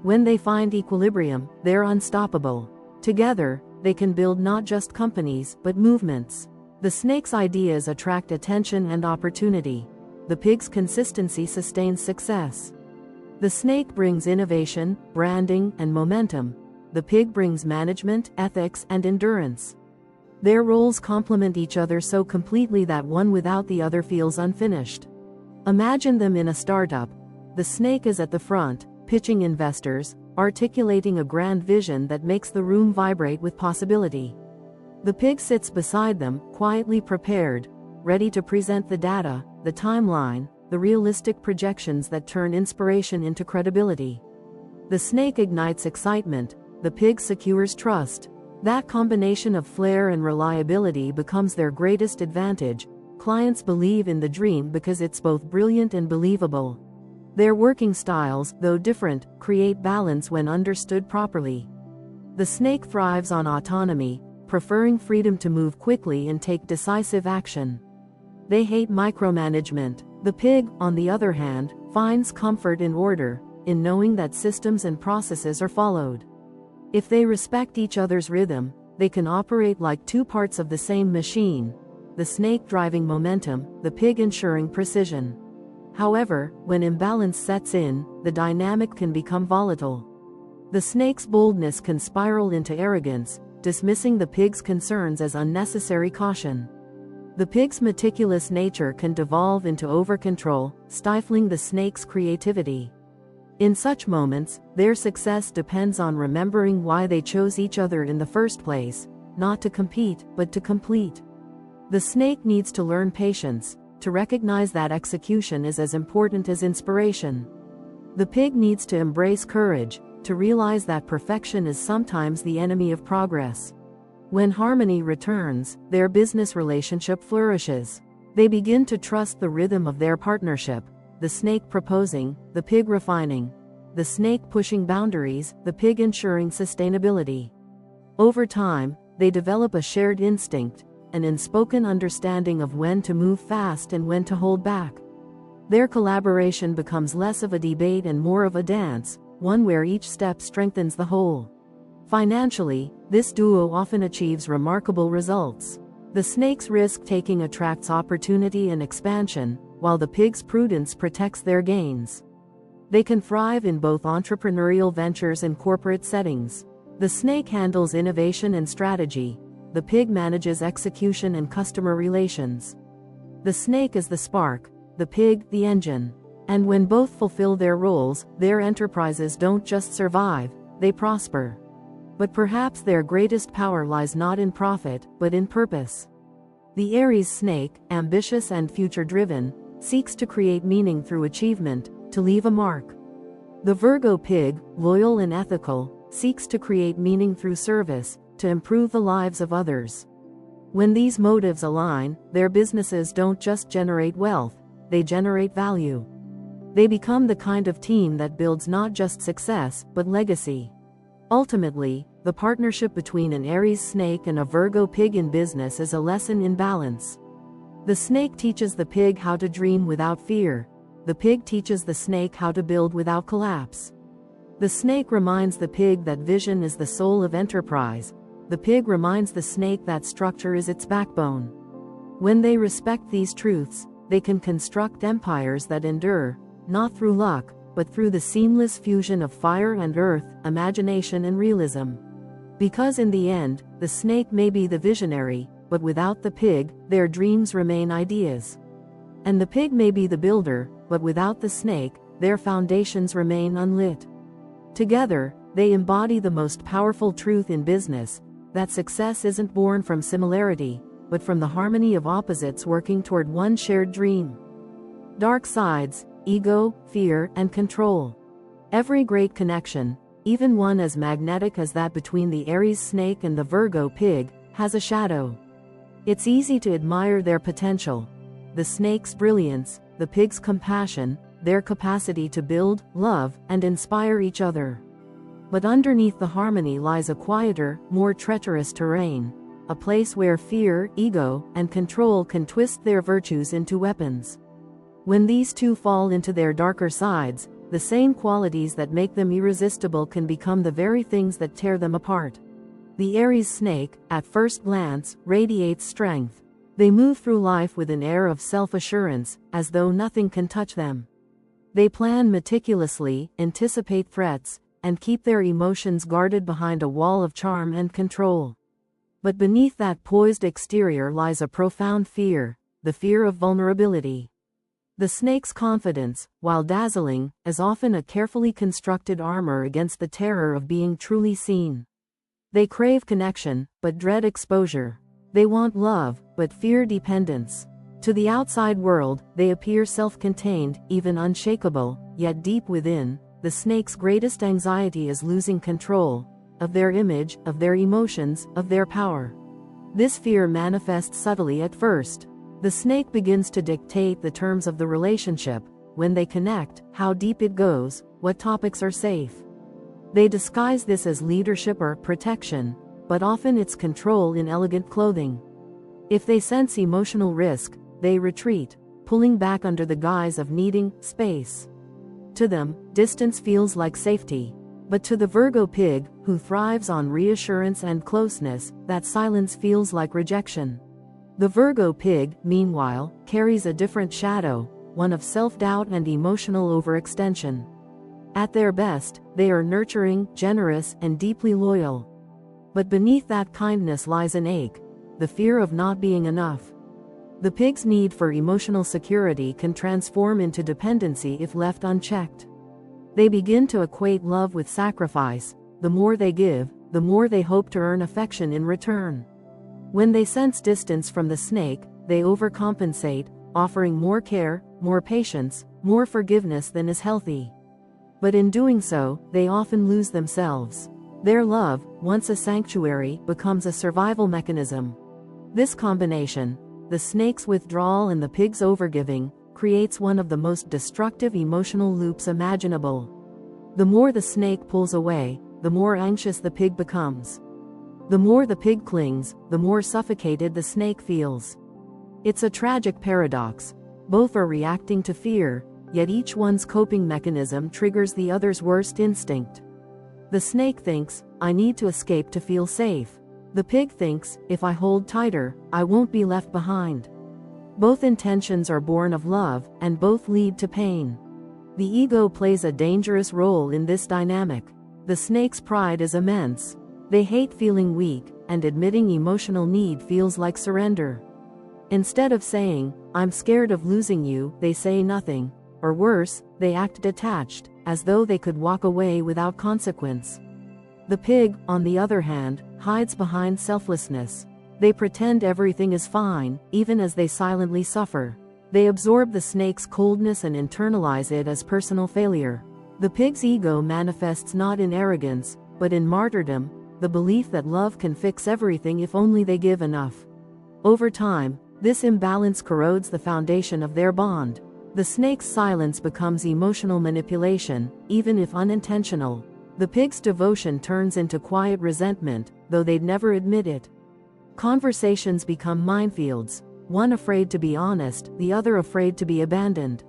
When they find equilibrium, they're unstoppable. Together, they can build not just companies but movements. The snake's ideas attract attention and opportunity. The pig's consistency sustains success. The snake brings innovation, branding, and momentum. The pig brings management, ethics, and endurance. Their roles complement each other so completely that one without the other feels unfinished. Imagine them in a startup. The snake is at the front, pitching investors, articulating a grand vision that makes the room vibrate with possibility. The pig sits beside them, quietly prepared, ready to present the data, the timeline, the realistic projections that turn inspiration into credibility. The snake ignites excitement, the pig secures trust. That combination of flair and reliability becomes their greatest advantage. Clients believe in the dream because it's both brilliant and believable. Their working styles, though different, create balance when understood properly. The snake thrives on autonomy, preferring freedom to move quickly and take decisive action. They hate micromanagement. The pig, on the other hand, finds comfort in order, in knowing that systems and processes are followed. If they respect each other's rhythm, they can operate like two parts of the same machine, the snake driving momentum, the pig ensuring precision. However, when imbalance sets in, the dynamic can become volatile. The snake's boldness can spiral into arrogance, dismissing the pig's concerns as unnecessary caution. The pig's meticulous nature can devolve into over-control, stifling the snake's creativity. In such moments, their success depends on remembering why they chose each other in the first place, not to compete, but to complete. The snake needs to learn patience, to recognize that execution is as important as inspiration. The pig needs to embrace courage, to realize that perfection is sometimes the enemy of progress. When harmony returns, their business relationship flourishes. They begin to trust the rhythm of their partnership, the snake proposing, the pig refining. The snake pushing boundaries, the pig ensuring sustainability. Over time, they develop a shared instinct, an unspoken understanding of when to move fast and when to hold back. Their collaboration becomes less of a debate and more of a dance, one where each step strengthens the whole. Financially, this duo often achieves remarkable results. The snake's risk-taking attracts opportunity and expansion, while the pig's prudence protects their gains. They can thrive in both entrepreneurial ventures and corporate settings. The snake handles innovation and strategy. The pig manages execution and customer relations. The snake is the spark, the pig, the engine. And when both fulfill their roles, their enterprises don't just survive, they prosper. But perhaps their greatest power lies not in profit, but in purpose. The Aries snake, ambitious and future-driven, seeks to create meaning through achievement, to leave a mark. The Virgo pig, loyal and ethical, seeks to create meaning through service, to improve the lives of others. When these motives align, their businesses don't just generate wealth, they generate value. They become the kind of team that builds not just success, but legacy. Ultimately, the partnership between an Aries snake and a Virgo pig in business is a lesson in balance. The snake teaches the pig how to dream without fear. The pig teaches the snake how to build without collapse. The snake reminds the pig that vision is the soul of enterprise. The pig reminds the snake that structure is its backbone. When they respect these truths, they can construct empires that endure, not through luck, but through the seamless fusion of fire and earth, imagination and realism. Because in the end, the snake may be the visionary, but without the pig, their dreams remain ideas. And the pig may be the builder, but without the snake, their foundations remain unlit. Together, they embody the most powerful truth in business, that success isn't born from similarity, but from the harmony of opposites working toward one shared dream. Dark sides, ego, fear, and control. Every great connection, even one as magnetic as that between the Aries snake and the Virgo pig, has a shadow. It's easy to admire their potential. The snake's brilliance, the pig's compassion, their capacity to build, love, and inspire each other. But underneath the harmony lies a quieter, more treacherous terrain, a place where fear, ego, and control can twist their virtues into weapons. When these two fall into their darker sides, the same qualities that make them irresistible can become the very things that tear them apart. The Aries Snake, at first glance, radiates strength. They move through life with an air of self-assurance, as though nothing can touch them. They plan meticulously, anticipate threats, and keep their emotions guarded behind a wall of charm and control. But beneath that poised exterior lies a profound fear, the fear of vulnerability. The snake's confidence, while dazzling, is often a carefully constructed armor against the terror of being truly seen. They crave connection, but dread exposure. They want love, but fear dependence. To the outside world, they appear self-contained, even unshakable, yet deep within, the snake's greatest anxiety is losing control of their image, of their emotions, of their power. This fear manifests subtly at first. The snake begins to dictate the terms of the relationship, when they connect, how deep it goes, what topics are safe. They disguise this as leadership or protection, but often it's control in elegant clothing. If they sense emotional risk, they retreat, pulling back under the guise of needing space. To them, distance feels like safety. But to the Virgo Pig, who thrives on reassurance and closeness, that silence feels like rejection. The Virgo Pig, meanwhile, carries a different shadow, one of self-doubt and emotional overextension. At their best, they are nurturing, generous, and deeply loyal. But beneath that kindness lies an ache, the fear of not being enough. The pig's need for emotional security can transform into dependency if left unchecked. They begin to equate love with sacrifice. The more they give, the more they hope to earn affection in return. When they sense distance from the snake, they overcompensate, offering more care, more patience, more forgiveness than is healthy. But in doing so, they often lose themselves. Their love, once a sanctuary, becomes a survival mechanism. This combination, the snake's withdrawal and the pig's overgiving, creates one of the most destructive emotional loops imaginable. The more the snake pulls away, the more anxious the pig becomes. The more the pig clings, the more suffocated the snake feels. It's a tragic paradox. Both are reacting to fear, yet each one's coping mechanism triggers the other's worst instinct. The snake thinks, I need to escape to feel safe. The pig thinks, if I hold tighter, I won't be left behind. Both intentions are born of love, and both lead to pain. The ego plays a dangerous role in this dynamic. The snake's pride is immense. They hate feeling weak, and admitting emotional need feels like surrender. Instead of saying, I'm scared of losing you, they say nothing. Or worse, they act detached, as though they could walk away without consequence. The pig, on the other hand, hides behind selflessness. They pretend everything is fine, even as they silently suffer. They absorb the snake's coldness and internalize it as personal failure. The pig's ego manifests not in arrogance, but in martyrdom, the belief that love can fix everything if only they give enough. Over time, this imbalance corrodes the foundation of their bond. The snake's silence becomes emotional manipulation, even if unintentional. The pig's devotion turns into quiet resentment, though they'd never admit it. Conversations become minefields, one afraid to be honest, the other afraid to be abandoned.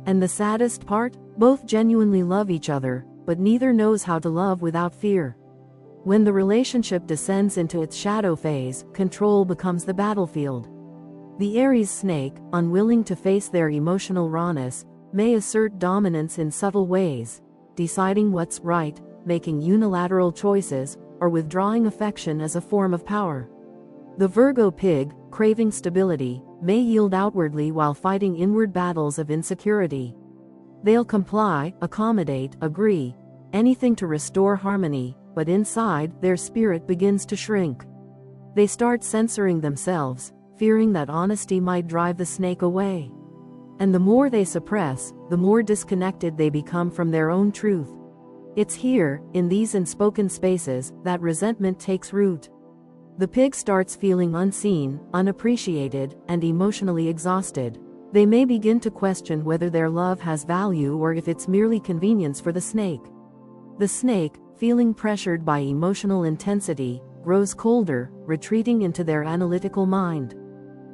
And the saddest part? Both genuinely love each other, but neither knows how to love without fear. When the relationship descends into its shadow phase, control becomes the battlefield. The Aries Snake, unwilling to face their emotional rawness, may assert dominance in subtle ways, deciding what's right, making unilateral choices, or withdrawing affection as a form of power. The Virgo Pig, craving stability, may yield outwardly while fighting inward battles of insecurity. They'll comply, accommodate, agree, anything to restore harmony, but inside, their spirit begins to shrink. They start censoring themselves, fearing that honesty might drive the snake away. And the more they suppress, the more disconnected they become from their own truth. It's here, in these unspoken spaces, that resentment takes root. The pig starts feeling unseen, unappreciated, and emotionally exhausted. They may begin to question whether their love has value or if it's merely convenience for the snake. The snake, feeling pressured by emotional intensity, grows colder, retreating into their analytical mind.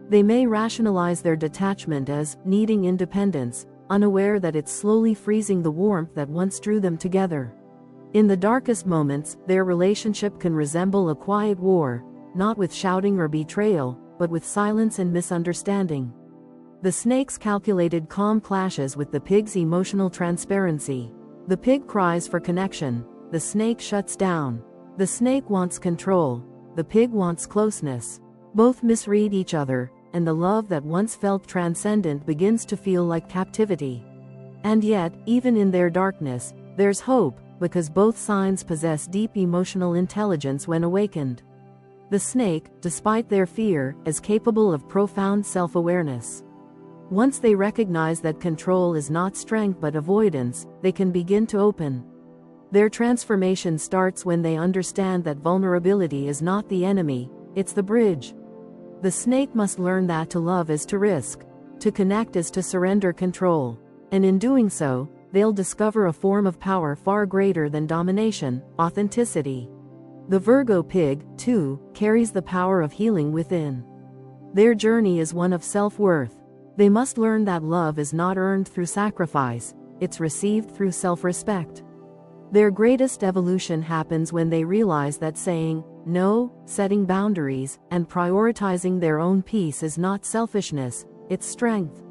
They may rationalize their detachment as needing independence, unaware that it's slowly freezing the warmth that once drew them together. In the darkest moments, their relationship can resemble a quiet war, not with shouting or betrayal, but with silence and misunderstanding. The snake's calculated calm clashes with the pig's emotional transparency. The pig cries for connection, the snake shuts down. The snake wants control, the pig wants closeness. Both misread each other, and the love that once felt transcendent begins to feel like captivity. And yet, even in their darkness, there's hope, because both signs possess deep emotional intelligence when awakened. The snake, despite their fear, is capable of profound self-awareness. Once they recognize that control is not strength but avoidance, they can begin to open. Their transformation starts when they understand that vulnerability is not the enemy, it's the bridge. The snake must learn that to love is to risk, to connect is to surrender control, and in doing so, they'll discover a form of power far greater than domination, authenticity. The Virgo pig, too, carries the power of healing within. Their journey is one of self-worth. They must learn that love is not earned through sacrifice, it's received through self-respect. Their greatest evolution happens when they realize that saying no, setting boundaries, and prioritizing their own peace is not selfishness, it's strength.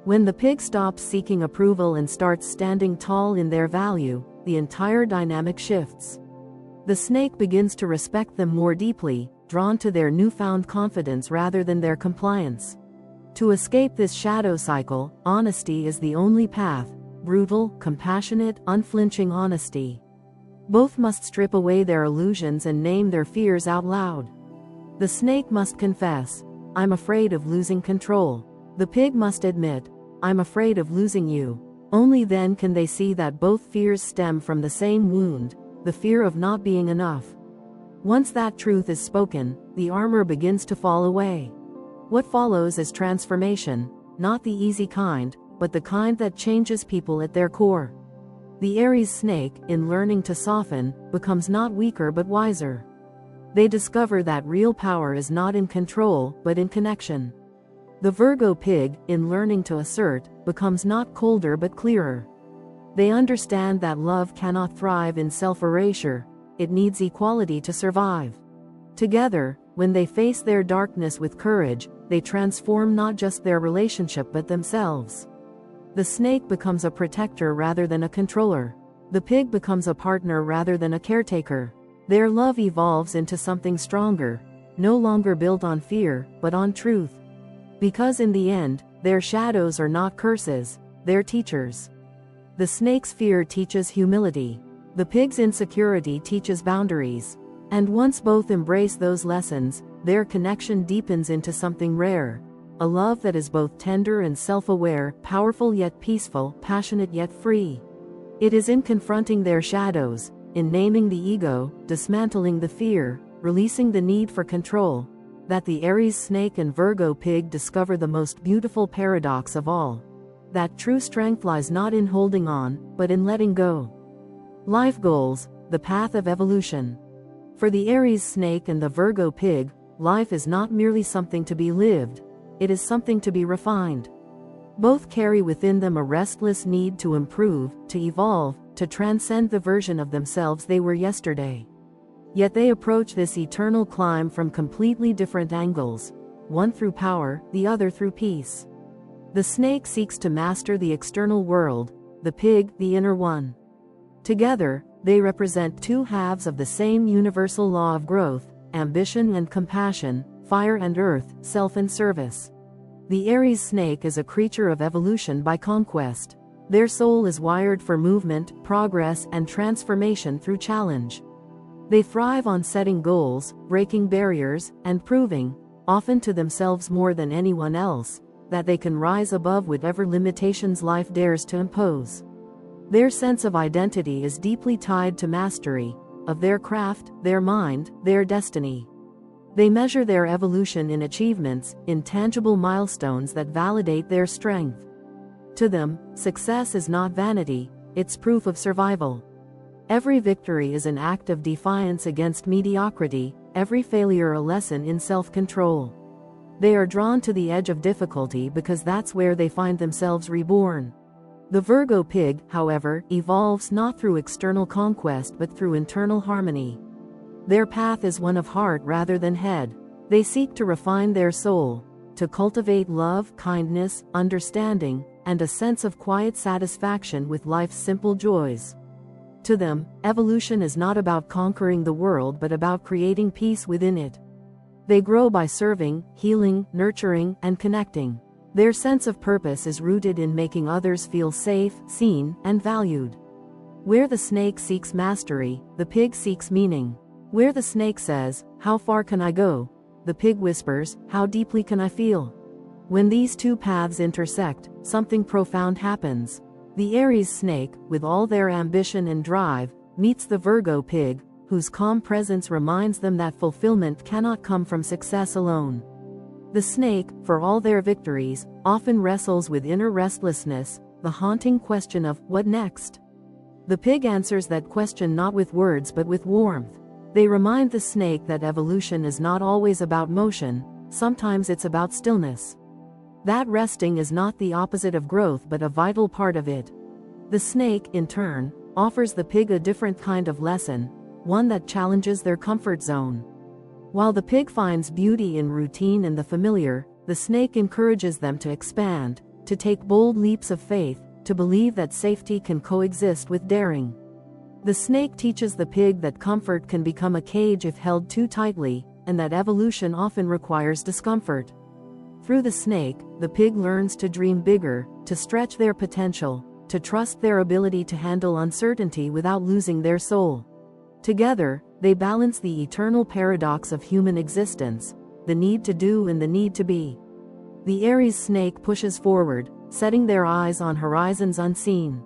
When the pig stops seeking approval and starts standing tall in their value, the entire dynamic shifts. The snake begins to respect them more deeply, drawn to their newfound confidence rather than their compliance. To escape this shadow cycle, honesty is the only path. Brutal, compassionate, unflinching honesty. Both must strip away their illusions and name their fears out loud. The snake must confess, "I'm afraid of losing control." The pig must admit, "I'm afraid of losing you." Only then can they see that both fears stem from the same wound, the fear of not being enough. Once that truth is spoken, the armor begins to fall away. What follows is transformation, not the easy kind, but the kind that changes people at their core. The Aries snake, in learning to soften, becomes not weaker but wiser. They discover that real power is not in control, but in connection. The Virgo pig, in learning to assert, becomes not colder but clearer. They understand that love cannot thrive in self-erasure, it needs equality to survive. Together, when they face their darkness with courage, they transform not just their relationship but themselves. The snake becomes a protector rather than a controller. The pig becomes a partner rather than a caretaker. Their love evolves into something stronger, no longer built on fear, but on truth. Because in the end, their shadows are not curses, they're teachers. The snake's fear teaches humility. The pig's insecurity teaches boundaries. And once both embrace those lessons, their connection deepens into something rare. A love that is both tender and self-aware, powerful yet peaceful, passionate yet free. It is in confronting their shadows, in naming the ego, dismantling the fear, releasing the need for control, that the Aries snake and Virgo pig discover the most beautiful paradox of all. That true strength lies not in holding on, but in letting go. Life goals, the path of evolution. For the Aries snake and the Virgo pig, life is not merely something to be lived, it is something to be refined. Both carry within them a restless need to improve, to evolve, to transcend the version of themselves they were yesterday. Yet they approach this eternal climb from completely different angles, one through power, the other through peace. The snake seeks to master the external world, the pig, the inner one. Together, they represent two halves of the same universal law of growth, ambition and compassion, fire and earth, self and service. The Aries snake is a creature of evolution by conquest. Their soul is wired for movement, progress, and transformation through challenge. They thrive on setting goals, breaking barriers, and proving, often to themselves more than anyone else, that they can rise above whatever limitations life dares to impose. Their sense of identity is deeply tied to mastery, of their craft, their mind, their destiny. They measure their evolution in achievements, in tangible milestones that validate their strength. To them, success is not vanity, it's proof of survival. Every victory is an act of defiance against mediocrity, every failure a lesson in self-control. They are drawn to the edge of difficulty because that's where they find themselves reborn. The Virgo pig, however, evolves not through external conquest but through internal harmony. Their path is one of heart rather than head. They seek to refine their soul, to cultivate love, kindness, understanding, and a sense of quiet satisfaction with life's simple joys. To them, evolution is not about conquering the world but about creating peace within it. They grow by serving, healing, nurturing, and connecting. Their sense of purpose is rooted in making others feel safe, seen, and valued. Where the snake seeks mastery, the pig seeks meaning. Where the snake says, "How far can I go?" the pig whispers, "How deeply can I feel?" When these two paths intersect, something profound happens. The Aries snake, with all their ambition and drive, meets the Virgo pig, whose calm presence reminds them that fulfillment cannot come from success alone. The snake, for all their victories, often wrestles with inner restlessness, the haunting question of, what next? The pig answers that question not with words but with warmth. They remind the snake that evolution is not always about motion, sometimes it's about stillness. That resting is not the opposite of growth but a vital part of it. The snake, in turn, offers the pig a different kind of lesson, one that challenges their comfort zone. While the pig finds beauty in routine and the familiar, the snake encourages them to expand, to take bold leaps of faith, to believe that safety can coexist with daring. The snake teaches the pig that comfort can become a cage if held too tightly, and that evolution often requires discomfort. Through the snake, the pig learns to dream bigger, to stretch their potential, to trust their ability to handle uncertainty without losing their soul. Together, they balance the eternal paradox of human existence, the need to do and the need to be. The Aries snake pushes forward, setting their eyes on horizons unseen.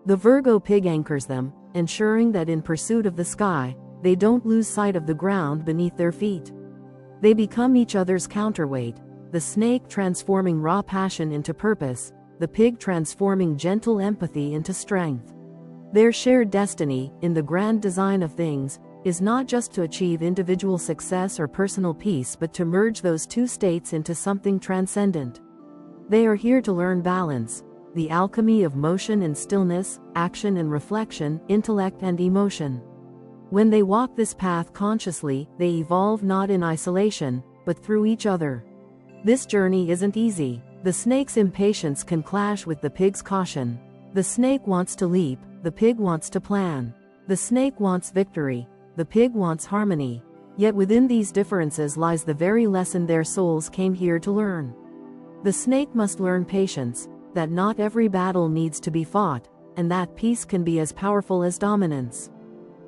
The Virgo pig anchors them, ensuring that in pursuit of the sky, they don't lose sight of the ground beneath their feet. They become each other's counterweight, the snake transforming raw passion into purpose, the pig transforming gentle empathy into strength. Their shared destiny, in the grand design of things, is not just to achieve individual success or personal peace but to merge those two states into something transcendent. They are here to learn balance, the alchemy of motion and stillness, action and reflection, intellect and emotion. When they walk this path consciously, they evolve not in isolation, but through each other. This journey isn't easy. The snake's impatience can clash with the pig's caution. The snake wants to leap, the pig wants to plan. The snake wants victory, the pig wants harmony. Yet within these differences lies the very lesson their souls came here to learn. The snake must learn patience, that not every battle needs to be fought, and that peace can be as powerful as dominance.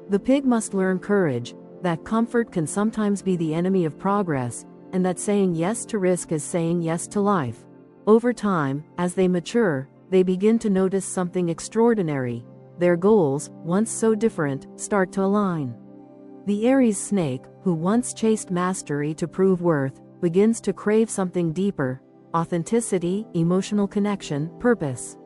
The pig must learn courage, that comfort can sometimes be the enemy of progress, and that saying yes to risk is saying yes to life. Over time, as they mature, they begin to notice something extraordinary. Their goals, once so different, start to align. The Aries snake, who once chased mastery to prove worth, begins to crave something deeper: authenticity, emotional connection, purpose.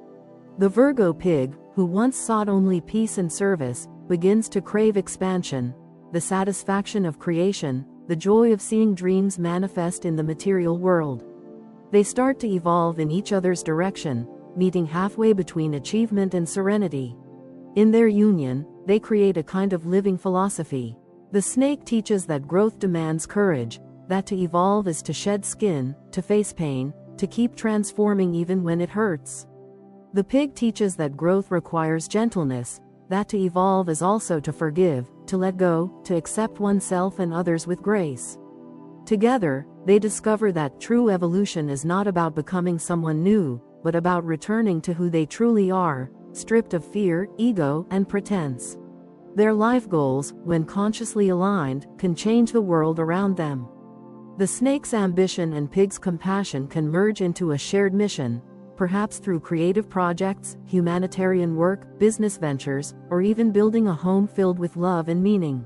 The Virgo pig, who once sought only peace and service, begins to crave expansion, the satisfaction of creation, the joy of seeing dreams manifest in the material world. They start to evolve in each other's direction, meeting halfway between achievement and serenity. In their union, they create a kind of living philosophy. The snake teaches that growth demands courage, that to evolve is to shed skin, to face pain, to keep transforming even when it hurts. The pig teaches that growth requires gentleness, that to evolve is also to forgive, to let go, to accept oneself and others with grace. Together, they discover that true evolution is not about becoming someone new, but about returning to who they truly are, stripped of fear, ego, and pretense. Their life goals, when consciously aligned, can change the world around them. The snake's ambition and pig's compassion can merge into a shared mission, perhaps through creative projects, humanitarian work, business ventures, or even building a home filled with love and meaning.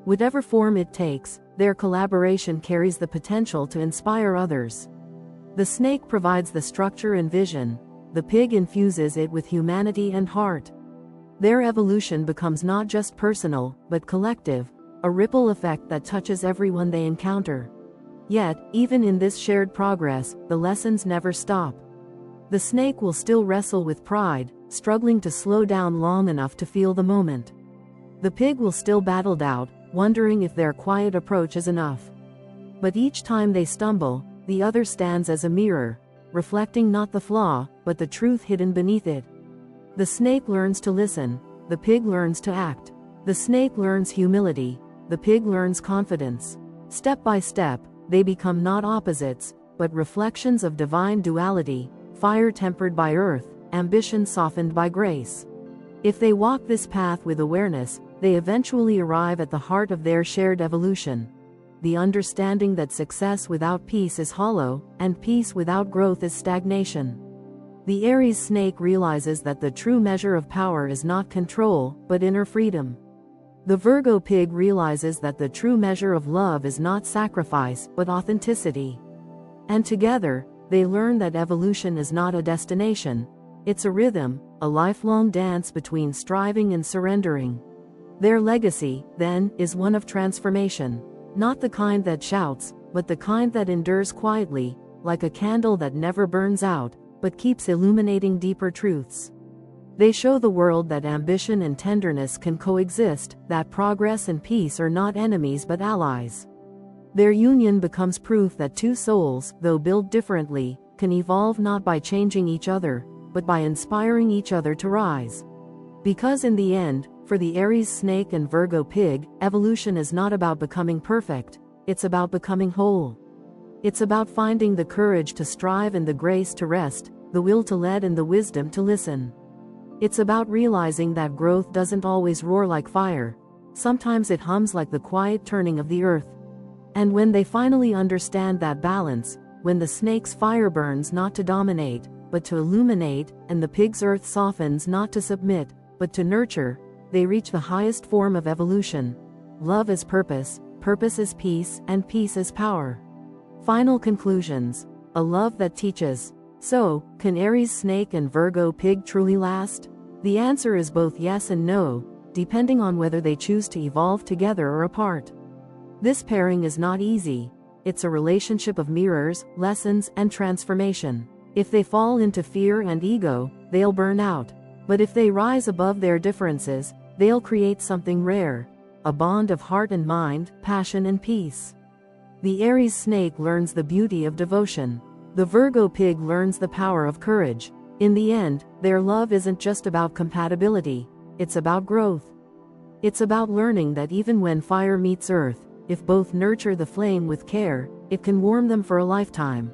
Whatever form it takes, their collaboration carries the potential to inspire others. The snake provides the structure and vision, the pig infuses it with humanity and heart. Their evolution becomes not just personal, but collective, a ripple effect that touches everyone they encounter. Yet, even in this shared progress, the lessons never stop. The snake will still wrestle with pride, struggling to slow down long enough to feel the moment. The pig will still battle doubt, wondering if their quiet approach is enough. But each time they stumble, the other stands as a mirror, reflecting not the flaw, but the truth hidden beneath it. The snake learns to listen, the pig learns to act. The snake learns humility, the pig learns confidence. Step by step, they become not opposites, but reflections of divine duality, fire tempered by earth, ambition softened by grace. If they walk this path with awareness, they eventually arrive at the heart of their shared evolution. The understanding that success without peace is hollow, and peace without growth is stagnation. The Aries snake realizes that the true measure of power is not control, but inner freedom. The Virgo pig realizes that the true measure of love is not sacrifice, but authenticity. And together, they learn that evolution is not a destination, it's a rhythm, a lifelong dance between striving and surrendering. Their legacy, then, is one of transformation. Not the kind that shouts, but the kind that endures quietly, like a candle that never burns out, but keeps illuminating deeper truths. They show the world that ambition and tenderness can coexist, that progress and peace are not enemies but allies. Their union becomes proof that two souls, though built differently, can evolve not by changing each other, but by inspiring each other to rise. Because in the end, for the Aries snake and Virgo pig, evolution is not about becoming perfect, it's about becoming whole. It's about finding the courage to strive and the grace to rest, the will to lead and the wisdom to listen. It's about realizing that growth doesn't always roar like fire. Sometimes it hums like the quiet turning of the earth. And when they finally understand that balance, when the snake's fire burns not to dominate, but to illuminate, and the pig's earth softens not to submit, but to nurture, they reach the highest form of evolution. Love is purpose, purpose is peace, and peace is power. Final conclusions. A love that teaches. So, can Aries snake and Virgo pig truly last? The answer is both yes and no, depending on whether they choose to evolve together or apart. This pairing is not easy. It's a relationship of mirrors, lessons, and transformation. If they fall into fear and ego, they'll burn out. But if they rise above their differences, they'll create something rare. A bond of heart and mind, passion and peace. The Aries snake learns the beauty of devotion. The Virgo pig learns the power of courage. In the end, their love isn't just about compatibility, it's about growth. It's about learning that even when fire meets earth, if both nurture the flame with care, it can warm them for a lifetime.